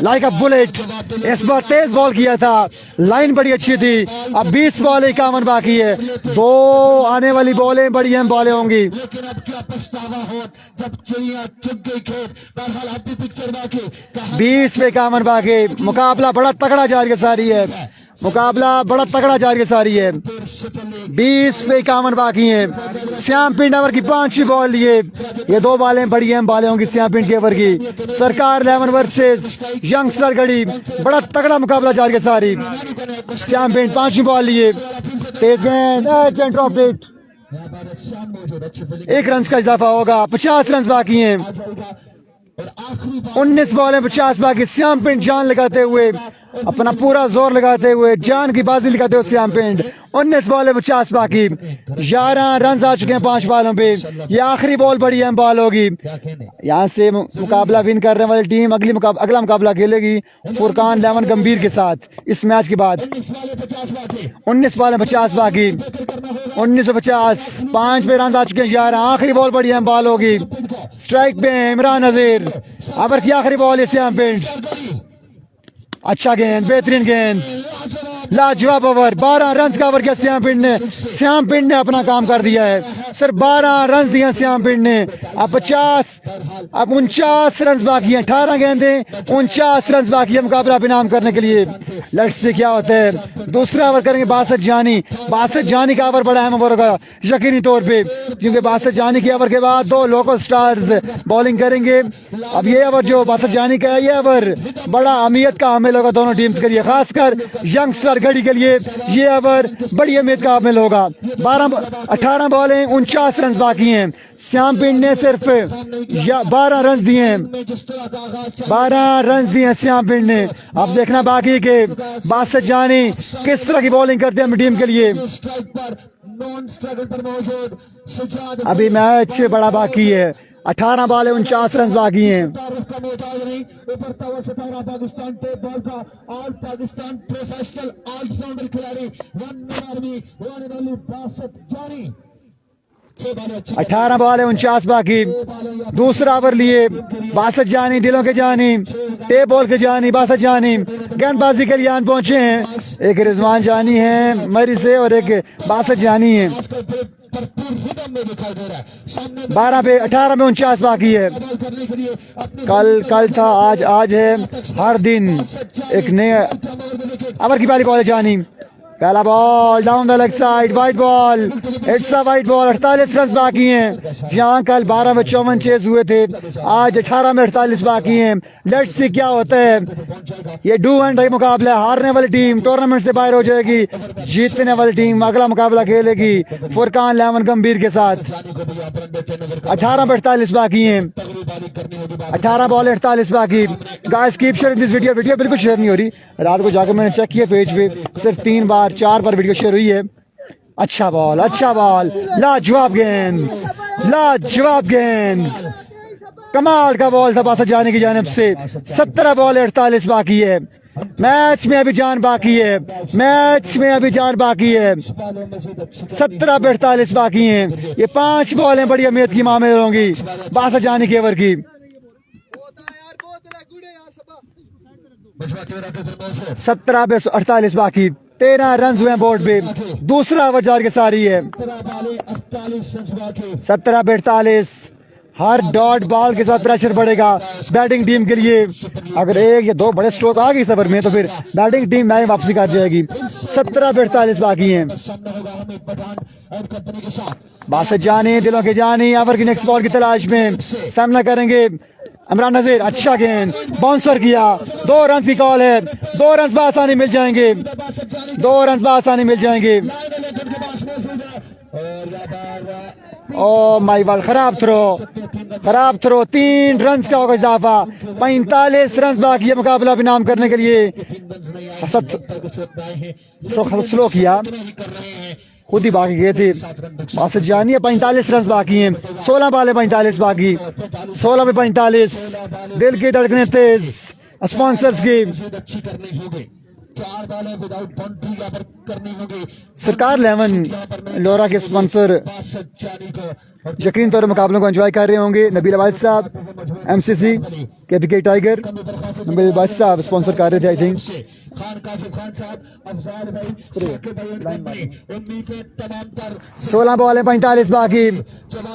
लाइक अ बुलेट। इस बार तेज बॉल किया था, लाइन बड़ी अच्छी थी। अब 20 बॉल 51 बाकी है। 2 आने वाली बॉलें बड़ी अहम बॉलें होंगी। लेकिन अब क्या पछतावा हो जब चिड़िया चुग गई खेत। बहरहाल अब भी पिक्चर बाकी 20 पे 51 बाकी। मुकाबला बड़ा तगड़ा जारी सारी है। मुकाबला बड़ा तगड़ा जारी सारी है। 20 पे 51 बाकी है। श्याम पिंड ओवर की 5वीं बॉल लिए। ये 2 बॉलें बड़ी अहम बॉलें होंगी श्याम पिंड के ओवर की। सरकार 11 वर्सेस यंगस्टर गढ़ी, बड़ा तगड़ा मुकाबला जारी सारी। श्याम पिंड 5वीं बॉल लिए। तेज गेंद, ड्रॉप इट। 1 रन का इजाफा होगा। 50 रन बाकी हैं। 19 बॉल में 50 बाकी। श्याम पिंड जान लगाते हुए, अपना पूरा जोर लगाते हुए, जान की बाजी लगाते हुए श्याम पिंड। 19 बॉल में 50 बाकी। 11 रन आ चुके हैं 5 बॉलों पे। ये आखिरी बॉल बड़ी अहम बॉल होगी। यहाँ से मुकाबला विन करने वाली टीम अगला मुकाबला खेलेगी फुरकान 11 गंभीर के साथ इस मैच के बाद। 19 बॉल में 50 बाकी। 1950, 5 पे रन आ चुके हैं। 11 आखिरी बॉल बड़ी अहम बॉल होगी। स्ट्राइक पे इमरान नजीर। ओवर की आखिरी बॉल है श्याम पिंड। अच्छा गेंद, बेहतरीन गेंद, लाजवाब ओवर। 12 रन का ओवर किया श्याम पिंड ने। श्याम पिंड ने अपना काम कर दिया है। सिर्फ 12 रन दिए श्याम पिंड ने। अब 49 रन बाकी हैं। 18 गेंदें, 49 रन बाकी है मुकाबला इनाम करने के लिए। लेट्स से क्या होता है। दूसरा ओवर करेंगे बासत जानी। बासत जानी का ओवर बड़ा अहम ओवर होगा यकीनी तौर पे, क्योंकि बासत जानी के ओवर के बाद 2 लोकल स्टार्स बॉलिंग करेंगे। अब ये ओवर जो बासत जानी का है, ये ओवर बड़ा अहमियत का हामिल होगा दोनों टीम्स के लिए, खासकर यंगस्टर गढ़ी के लिए। ये ओवर बड़ी अहमियत का हामिल होगा। 18 बॉलें, 49 रन बाकी हैं। श्याम पिंड ने सिर्फ 12 रन दिए हैं। 12 रन दिए हैं श्याम पिंड ने। अब देखना बाकी के बासत जानी किस तरह की बॉलिंग करते हैं अपनी टीम के लिए। अभी मैच बड़ा बाकी है। 18 बॉल है, 49 रन बाकी हैं। पाकिस्तान टेप बॉल का ऑल पाकिस्तान प्रोफेशनल ऑलराउंडर खिलाड़ी 18 बॉल है, 49 बाकी। दूसरा ओवर लिए बासत जानी, दिलों के जानी, टेप बॉल के जानी, बासत जानी गेंदबाजी के लिए आन पहुंचे हैं। एक रिजवान जानी है मरी से और एक बासत जानी है। 12 पे 18 में 49 बाकी है। कल था, आज है। हर दिन एक नए ओवर की पहली बॉल है जानी। पहला ball down the leg side, wide ball, it's a wide ball. 48 run बाकी हैं। जहां कल 12 में 54 चेज हुए थे, आज 18 में 48 बाकी हैं। लेट्स सी क्या होता है। ये डू एंड डाई मुकाबला। हारने वाली टीम टूर्नामेंट से बाहर हो जाएगी, जीतने वाली टीम अगला मुकाबला खेलेगी फुरकान 11 गंभीर के साथ। 18 में 48 बाकी हैं। 18 बॉल 48 बाकी। Guys keep sharing this video बिल्कुल शेयर नहीं हो रही। रात को जाकर मैंने चेक किया पेज पे, सिर्फ 4 बार वीडियो शेयर हुई है। अच्छा बॉल, लाजवाब गेंद, लाजवाब गेंद, कमाल का बॉल था बासत जाने की जानिब से। 17 बॉल 48 बाकी है। मैच में अभी जान बाकी है। 17 पे 48 बाकी हैं। ये 5 बॉलें बड़ी अहमियत की मामले होंगी बासत जाने के ओवर की। 17 पे 48 बाकी। 13 रन हुए बोर्ड पे। दूसरा ओवर जारी के सारी है। 17 पे 48। हर डॉट बॉल के साथ प्रेशर बढ़ेगा बैटिंग टीम के लिए। अगर 1 या 2 बड़े स्ट्रोक आ गई इस ओवर में तो फिर बैटिंग टीम मैच वापसी कर जाएगी। 17 पे 48 बाकी हैं। बासत जानी, दिलों के जानी ओवर की नेक्स्ट बॉल की तलाश में सामना करेंगे इमरान नजीर। अच्छा गेंद, बाउंसर किया। 2 रन की कॉल है। 2 रन बआसानी मिल जाएंगे। 2 रन बआसानी मिल जाएंगे। ओ माय गॉड, खराब थ्रो। 3 रन का होगा इजाफा। 45 रन बाकी है मुकाबला इनाम करने के लिए। स्लो किया, खुद ही भाग गए थे। बासत जानी है 45 रन बाकी हैं, 16 बॉल 45 बाकी, 16 में 45। दिल की धड़कनें तेज, स्पॉन्सर्स की अच्छी करनी होगी, 4 बॉलें विदाउट बाउंड्री यहाँ पर करनी होगी। सरकार 11 लोरा के स्पॉन्सर बासत जानी को यकीन तौर पर मुकाबलों को एंजॉय कर रहे होंगे। नबील अब्बास साहब एमसीसी के टाइगर, नबील अब्बास साहब स्पॉन्सर कर रहे थे आई थिंक। खान कासिफ खान साहब, अफजाल भाई, साकिब भाई, उम्मीद है तमाम तर 16 बॉल 45 बाकी,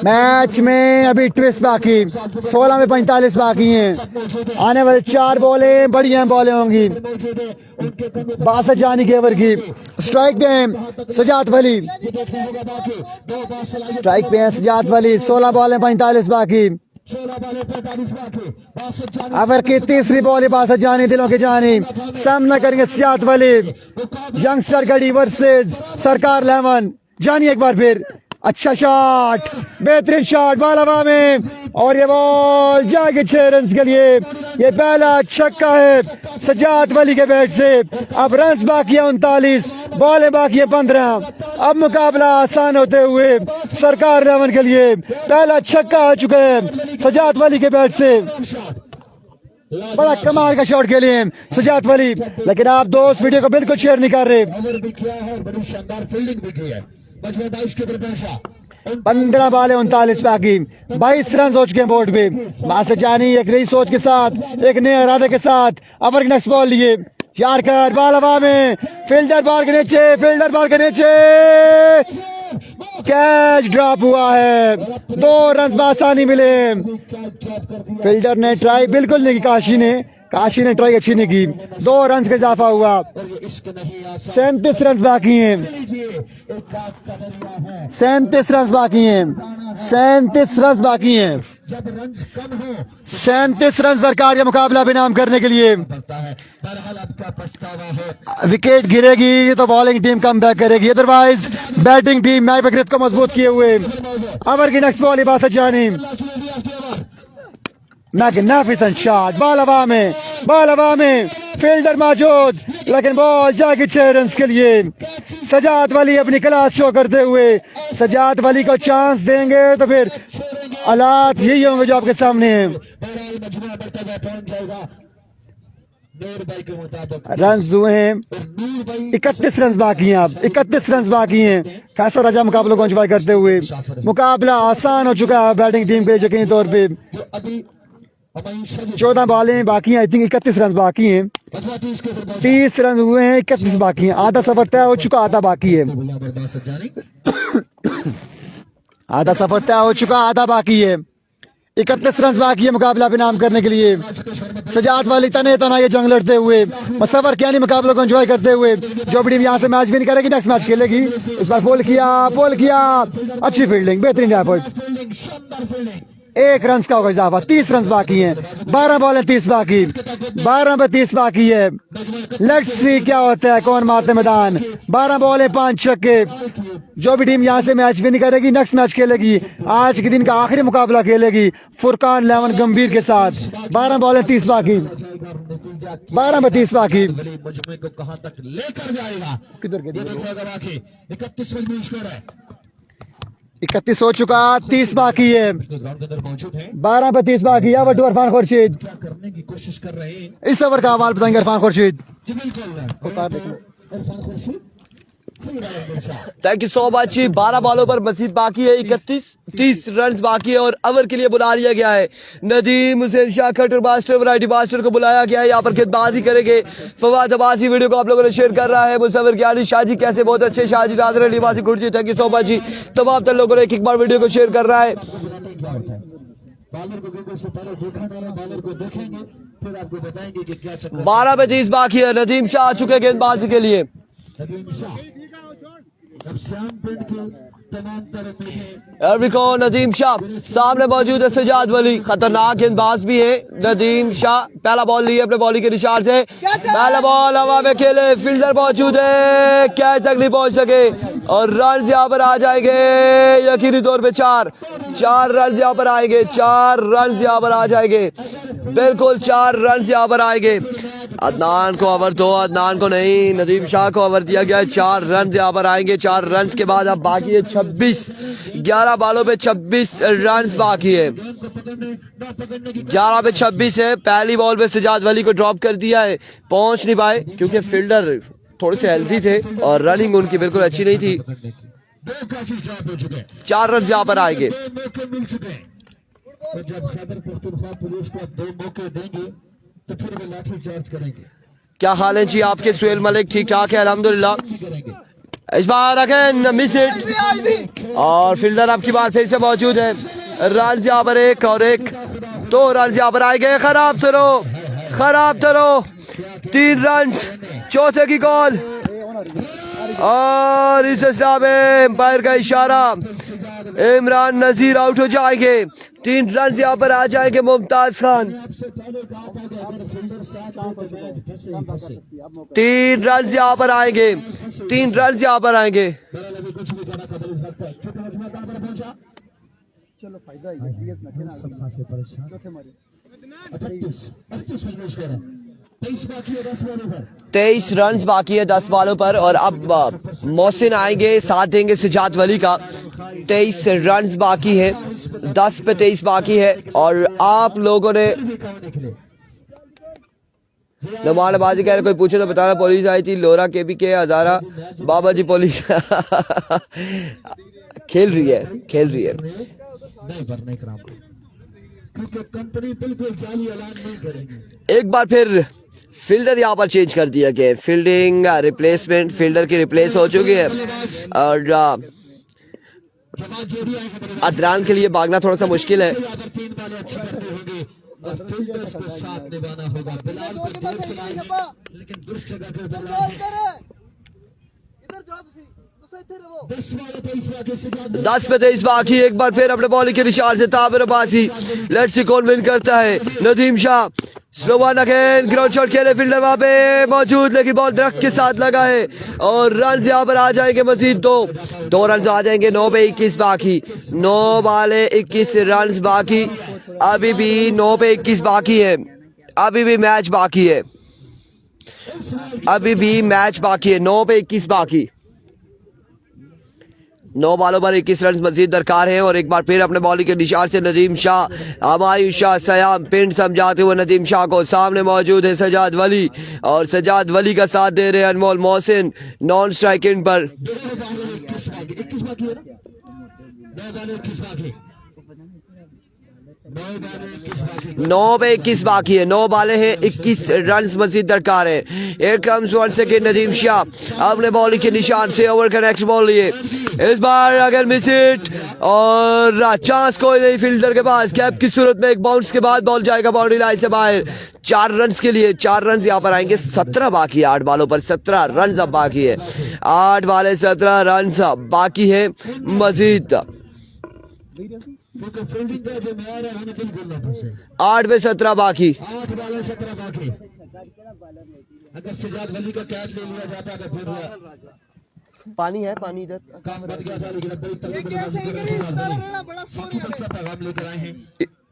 मैच में अभी ट्विस्ट बाकी, 16 में 45 बाकी हैं। आने वाले 4 बॉलें बढ़िया बॉलें होंगी। मौजूद है उनके कमी बासत जानी के ओवर की स्ट्राइक पे हैं सजात वली, ये देखना होगा। बाकी 2 बॉल स्ट्राइक पे हैं सजात वली, 16 बॉल 45 बाकी। 16 बॉलें 45 बाकी, बासत जानी ओवर की तीसरी बॉल बासत जानी दिलों की जानी, सामना करेंगे सजात वली। यंगस्टर गढ़ी वर्सेस सरकार 11। जानी एक बार फिर, अच्छा शॉट, बेहतरीन शॉट, बॉल हवा में और ये बॉल जाके 6 रन के लिए। ये पहला छक्का है सजात वली के बैट से। अब रन बाकी है 39, बॉलें बाकी है 15। अब मुकाबला आसान होते हुए सरकार 11 के लिए। पहला छक्का आ चुका है सजात वली के बैट से, बड़ा कमाल का शॉट खेले हैं सजात वली। लेकिन आप दोस्त वीडियो को बिल्कुल शेयर नहीं कर रहे। ओवर भी किया है और बड़ी शानदार फील्डिंग भी की है। मजबूत 22 के प्रशंसा 15 बॉल 39 बाकी, 22 रन हो चुके हैं बोर्ड पे। बासत जानी एक नई सोच के साथ, एक नए इरादे के साथ ओवर की नेक्स्ट बॉल लिए। यार कर बॉल हवा में, फील्डर बॉल के नीचे, फील्डर बॉल के नीचे, कैच ड्रॉप हुआ है। 2 रन बासानी मिले। फील्डर ने ट्राई बिल्कुल नहीं की, काशी ने ट्राई अच्छी नहीं की। 2 रन का इजाफा हुआ। और ये इश्क नहीं आसान 37 रन बाकी हैं, लीजिए। एक बात का दरिया है, 37 रन बाकी हैं, 37 रन बाकी हैं। जब रन्स कम हो 37 रन सरकार का मुकाबला बेनाम करने के लिए। पड़ता है। बहरहाल आपका पछतावा है। विकेट गिरेगी तो बॉलिंग टीम कम बैक करेगी, otherwise batting team match Bakrid को मजबूत किए हुए। ओवर की नेक्स्ट बॉल बासत जानी, मैग्निफिसेंट शॉट, बॉल हवा में, बॉल हवा में, फील्डर मौजूद, लेकिन बॉल जाके 6 रन के लिए। सजात वली अपनी क्लास शो करते हुए, सजात वली को चांस देंगे तो फिर हालात यही होंगे जो आपके सामने हैं। बहरहाल मजबूत बढ़ता हुआ पहुंच जाएगा। नूर भाई के मुताबिक रन हुए हैं और नूर भाई 31 रन बाकी हैं। अब 31 रन बाकी हैं। फैसल राजा मुकाबलों को एंजॉय करते हुए। मुकाबला आसान हो चुका है बैटिंग टीम पे यकीनी तौर पे। जो अभी 14 बॉलें बाकी हैं, आई थिंक 31 रन बाकी हैं। 30 रन हुए हैं, 31 बाकी हैं। आधा सफर तय हो चुका, आधा बाकी है। आधा सफर तय हो चुका, आधा बाकी है। 31 रन बाकी है मुकाबला बेनाम करने के लिए। सजात वाली तने तना ये जंग लड़ते हुए, मसवर क्या नहीं मुकाबलों को एंजॉय करते हुए। जो टीम यहाँ से मैच भी नहीं करेगी, नेक्स्ट मैच खेलेगी। इस बार पोल किया, अच्छी फील्डिंग, बेहतरीन एफर्ट। 1 रन का होगा इजाफा। 30 रन बाकी हैं, 12 बॉल 30 बाकी, 12 पे 30 बाकी है। लेट्स सी क्या होता है, कौन मारते मैदान। 12 बॉल 5 छक्के। जो भी टीम यहाँ से मैच भी नहीं करेगी, नेक्स्ट मैच खेलेगी। आज के दिन का आखिरी मुकाबला खेलेगी फुरकान 11 गंभीर के साथ। 12 बॉल 30 बाकी, 12 में 30 बाकी। मजमे को कहां तक लेकर जाएगा, किधर के 31 रन में स्कोर है। 31 हो चुका, 30 बाकी है। ग्राउंड के अंदर मौजूद है। 12 पे 30 बाकी। अब इरफान खुर्शीद क्या करने की कोशिश कर रहे हैं। इस ओवर का हवाल बताएंगे। इरफान खुर्शीद जी बिल्कुल Irfan Khurshid thank you so much. 12 बॉलों पर मजीद बाकी है, 30 रन बाकी है और ओवर के लिए बुला लिया गया है Nadeem Hussain Shah Khattar master variety master को बुलाया गया है। यहाँ पर गेंदबाजी करेंगे फवाद अब्बासी। वीडियो को आप लोगों ने शेयर कर रहा है मुसव्विर ज्ञानी शाहजी, कैसे बहुत अच्छे शाहजी नाज़र अली वासी खुर्शी। थैंक यू सो मच जी। तमाम तर लोगों ने एक बार वीडियो को शेयर कर रहा है। बॉलर को बिल्कुल से पहले देखा जाएगा, बॉलर को देखेंगे फिर आपको बताएंगे कि क्या चक्कर। 12 पे 30 बाकी है। नदीम शाह आ चुके हैं गेंदबाजी के लिए। नदीम शाह अब श्याम पिंड की तमाम तरह एवरिको नदीम शाह सामने मौजूद है सजाद वली, खतरनाक गेंदबाज भी है नदीम शाह। पहला बॉल लिए अपने बॉलिंग के निशान से, पहला बॉल हवा में खेले, फील्डर मौजूद है, कैच तक नहीं पहुंच सके। और रन यहाँ पर आ जाएंगे यकीनी तौर पे 4 रन यहाँ पर आएंगे, 4 रन यहाँ पर आ जाएंगे, बिल्कुल 4 रन यहाँ पर आएंगे। अदनान को ओवर दो, अदनान को नहीं, नदीम शाह को ओवर दिया गया है। 4 रन यहाँ पर आएंगे। 4 रन के बाद अब बाकी है 26, 11 बॉलों पे 26 रन बाकी है। 11 पे 26 है। पहली बॉल पे सजाद वली को ड्रॉप कर दिया है, पहुंच नहीं पाए क्योंकि फील्डर थोड़े से हेल्दी थे और रनिंग उनकी बिल्कुल अच्छी नहीं थी। 4 रन यहाँ पर आएंगे। जब खैबर पख्तूनख्वा पुलिस को 2 मौके देंगे तो फिर वो लाठी चार्ज करेंगे। क्या हाल है जी आपके? सुहेल मलिक ठीक ठाक है अल्हम्दुलिल्लाह। इस बार अगेन मिस इट और फील्डर आपकी बार फिर से मौजूद है। रन यहाँ पर 1 और 1, 2 रन यहाँ पर आएंगे। खराब थ्रो 3 रन, चौथे की कॉल और इस असला में एम्पायर का इशारा, इमरान नजीर आउट हो जाएंगे। 3 रन यहाँ पर आ जाएंगे मुमताज खान। 3 रन यहाँ पर आएंगे, 3 रन यहाँ पर आएंगे। चलो फायदा है 23 रन बाकी है 10 बॉलों पर और अब मोहसिन आएंगे, साथ देंगे सजाद वली का। 23 रन बाकी है, 10 पे 23 बाकी है और आप लोगों ने नमाजबाजी कह रहे, कोई पूछे तो बताना। पुलिस आई थी, लोरा के भी के हजारा बाबा जी पुलिस खेल रही है। क्योंकि कंपनी बिल्कुल जाली ऐलान नहीं करेगी। एक बार फिर फील्डर यहाँ पर चेंज कर दिया गया है। फील्डिंग रिप्लेसमेंट, फील्डर की रिप्लेस हो चुकी है और अदनान के लिए भागना थोड़ा सा मुश्किल है। दस पे 23 बाकी। एक बार फिर अपने बॉलिंग के निशान से ताबिर अब्बासी, लेट्स सी कौन विन करता है। Nadeem Shah slow one again, ground shot खेले, फील्डर वहां पे मौजूद लेकिन बॉल दरख्त के साथ लगा है और रन यहाँ पर आ जाएंगे मजीद 2 रन आ जाएंगे। 9 पे 21 बाकी, 9 बाले 21 रन बाकी। अभी भी 9 पे 21 बाकी है, अभी भी मैच बाकी है, 9 पे 21 बाकी। 9 बॉलों पर 21 रन मजीद दरकार है। और एक बार फिर अपने बॉलिंग के निशान से नदीम शाह, हमायूं शाह, सयाम पिंड समझाते हुए नदीम शाह को। सामने मौजूद है सजाद वली और सजाद वली का साथ दे रहे हैं अनमोल मोहसिन नॉन स्ट्राइकिंग पर। 9 पे 21 बाकी है, 9 बाले हैं, 21 रन मजीद दरकार है। Here comes once again Nadeem Shah अपने बॉलिंग के निशान से ओवर का नेक्स्ट बॉल लिए। इस बार अगर मिस इट और चांस कोई नहीं फील्डर के पास। कैप की सूरत में एक बाउंस के बाद बॉल जाएगा बाउंड्री लाइन से बाहर। 4 रन के लिए 4 रन यहाँ पर आएंगे। 17 बाकी है, 8 बॉलों पर 17 रन अब बाकी है। 8 बाले 17 रन बाकी है मजीद। 8 पे 17 बाकी। 8 बाले 17 बाकी। अगर सजाद वली का कैच ले लिया जाता तो फिर पानी है, पानी इधर काम बन गया था। लेकिन पैगाम लेकर आए हैं,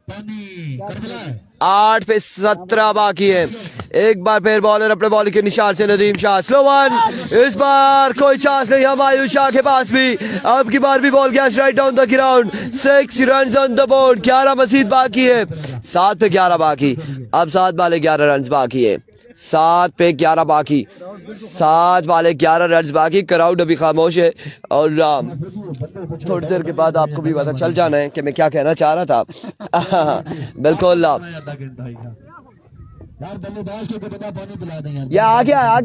पानी करबला है। 8 पे 17 बाकी है। एक बार फिर बॉलर अपने बॉलिंग के निशान से नदीम शाह, स्लो वन। इस बार कोई चांस नहीं हमायूं शाह के पास भी। अब की बार भी बॉल गया write down the ground. 6 run on the board. 11 मजीद बाकी है, 7 पे 11 बाकी। अब 7 बाले 11 रन बाकी है, 7 पे 11 बाकी, 7 वाले 11 रन बाकी। क्राउड अभी खामोश है और थोड़ी देर के बाद आपको भी पता चल जाना है कि मैं क्या कहना चाह रहा था। बिल्कुल ये आ गया।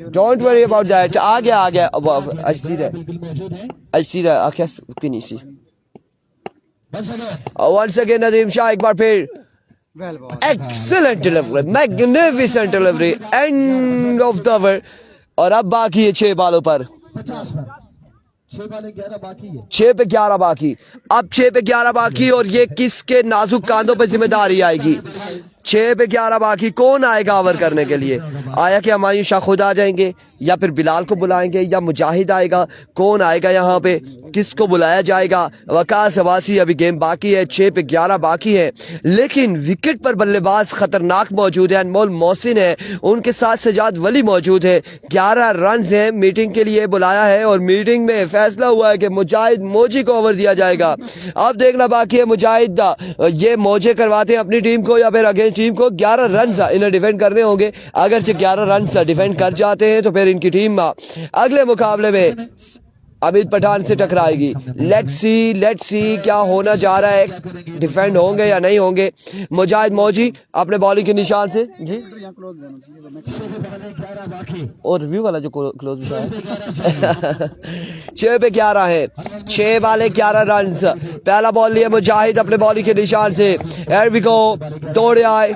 Don't worry about that. आ गया अच्छी सी। वंस अगेन नदीम शाह एक बार फिर। Excellent delivery, magnificent delivery, end of the over। और अब बाकी है 6 बॉलों पर 50 पर 6 बाले 11 बाकी है। 6 पे 11 बाकी। अब 6 पे 11 बाकी और ये किसके नाजुक कांधों पे जिम्मेदारी आएगी। 6 पे 11 बाकी, कौन आएगा ओवर करने के लिए? आया कि हमायूं शाह खुद आ जाएंगे या फिर बिलाल को बुलाएंगे या मुजाहिद आएगा, कौन आएगा यहाँ पे, किसको बुलाया जाएगा। वकास अवासी अभी गेम बाकी है, 6 पे 11 बाकी है, लेकिन विकेट पर बल्लेबाज खतरनाक मौजूद है। अनमोल मोहसिन है, उनके साथ सजाद वली मौजूद है। 11 रन है, मीटिंग के लिए बुलाया है और मीटिंग में फैसला हुआ है कि मुजाहिद मोजी को ओवर दिया जाएगा। अब देखना बाकी है मुजाहिद ये मौजे करवाते हैं अपनी टीम को या फिर अगेंस्ट टीम को। 11 रन इन्हें डिफेंड करने होंगे, अगर 11 रन डिफेंड कर जाते हैं तो फिर इनकी टीम अगले मुकाबले में अमित पठान से टकराएगी। लेट्स सी क्या होना जा रहा है, डिफेंड होंगे या नहीं होंगे। मुजाहिद मौजी अपने बॉलिंग के निशान से जी, और रिव्यू वाला जो क्लोज है 6 पे 11 है, 6 वाले 11 रन। पहला बॉल लिया मुजाहिद अपने बॉलिंग के निशान से, दौड़े आए,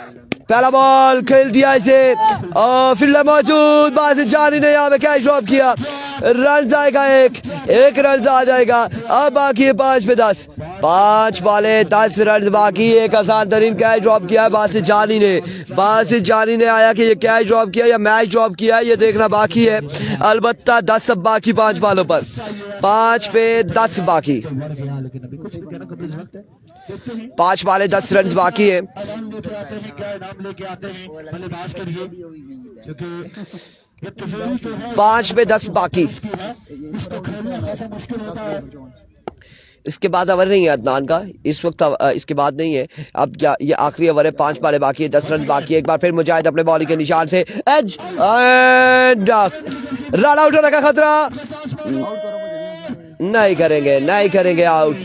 पहला बॉल खेल दिया इसे, फील्डर मौजूद, बासित जानी ने यहाँ पे कैच ड्रॉप किया, रन आएगा, एक रन आ जाएगा। अब बाकी है 5 पे 10, 5 वाले 10 रन बाकी। एक आसान तरीन कैच ड्रॉप किया है बासित जानी ने आया कि ये कैच ड्रॉप किया या मैच ड्रॉप किया, ये देखना बाकी है। अलबत्ता 10 अब बाकी 5 बालों पर, 5 पे 10 बाकी, 5 वाले 10 रन बाकी है। पांच पे 10 बाकी, इसके बाद ओवर नहीं है अदनान का इस वक्त, इसके बाद नहीं है। अब क्या ये आखिरी ओवर है, 5 वाले बाकी है, 10 रन बाकी है। एक बार फिर मुजाहिद अपने बॉलिंग के निशान से एज एंड रन आउट होने का खतरा, नहीं करेंगे आउट।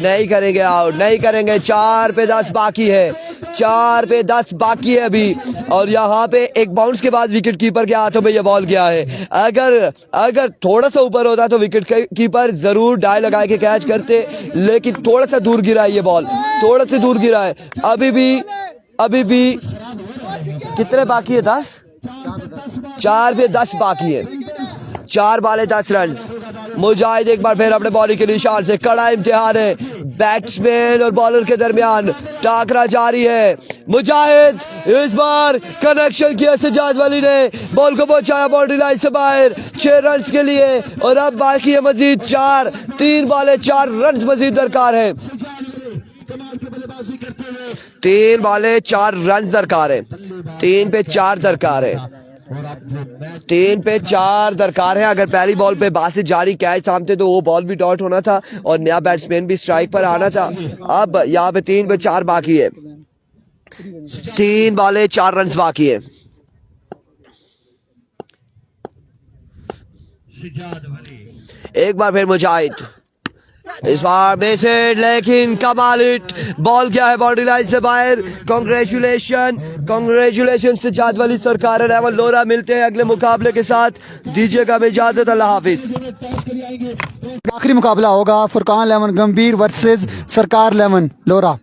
4 पे 10 बाकी है, 4 पे 10 बाकी है अभी। और यहाँ पे एक बाउंस के बाद विकेट कीपर के हाथों में ये बॉल गया है। अगर थोड़ा सा ऊपर होता तो विकेट कीपर जरूर डाई लगा के कैच करते, लेकिन थोड़ा सा दूर गिरा है ये बॉल, थोड़ा सा दूर गिरा है। अभी भी कितने बाकी है, 10, 4 पे 10 बाकी है, 4 वाले 10 रन। मुजाहिद एक बार फिर अपने बॉलिंग के निशान से, कड़ा इम्तिहान है बैट्समैन और बॉलर के दरमियान, टाकरा जारी है। मुजाहिद इस बार कनेक्शन किया सजाद वली ने, बॉल को पहुंचाया बाउंड्री लाइन से बाहर 6 रन के लिए। और अब बाकी है मजीद 4, 3 वाले 4 रन मजीद दरकार है, 3 वाले 4 रन दरकार है, 3 पे 4 दरकार है, 3 पे 4 दरकार है। अगर पहली बॉल पे बासित जानी कैच थामते तो वो बॉल भी डॉट होना था और नया बैट्समैन भी स्ट्राइक पर आना था। अब यहाँ पे 3 पे 4 बाकी है, 3 वाले 4 रन बाकी है। एक बार फिर मुजाहिद, इस बार बेसेड, लेकिन कमाल हिट, बॉल क्या है बाउंड्री लाइन से बाहर। कांग्रेचुलेशन सजाद वली सरकार, लेवल लोरा। मिलते हैं अगले मुकाबले के साथ, दीजिएगा इजाजत, अल्लाह हाफिज। आखिरी मुकाबला होगा फुरकान 11 गंभीर वर्सेस सरकार 11 लोरा।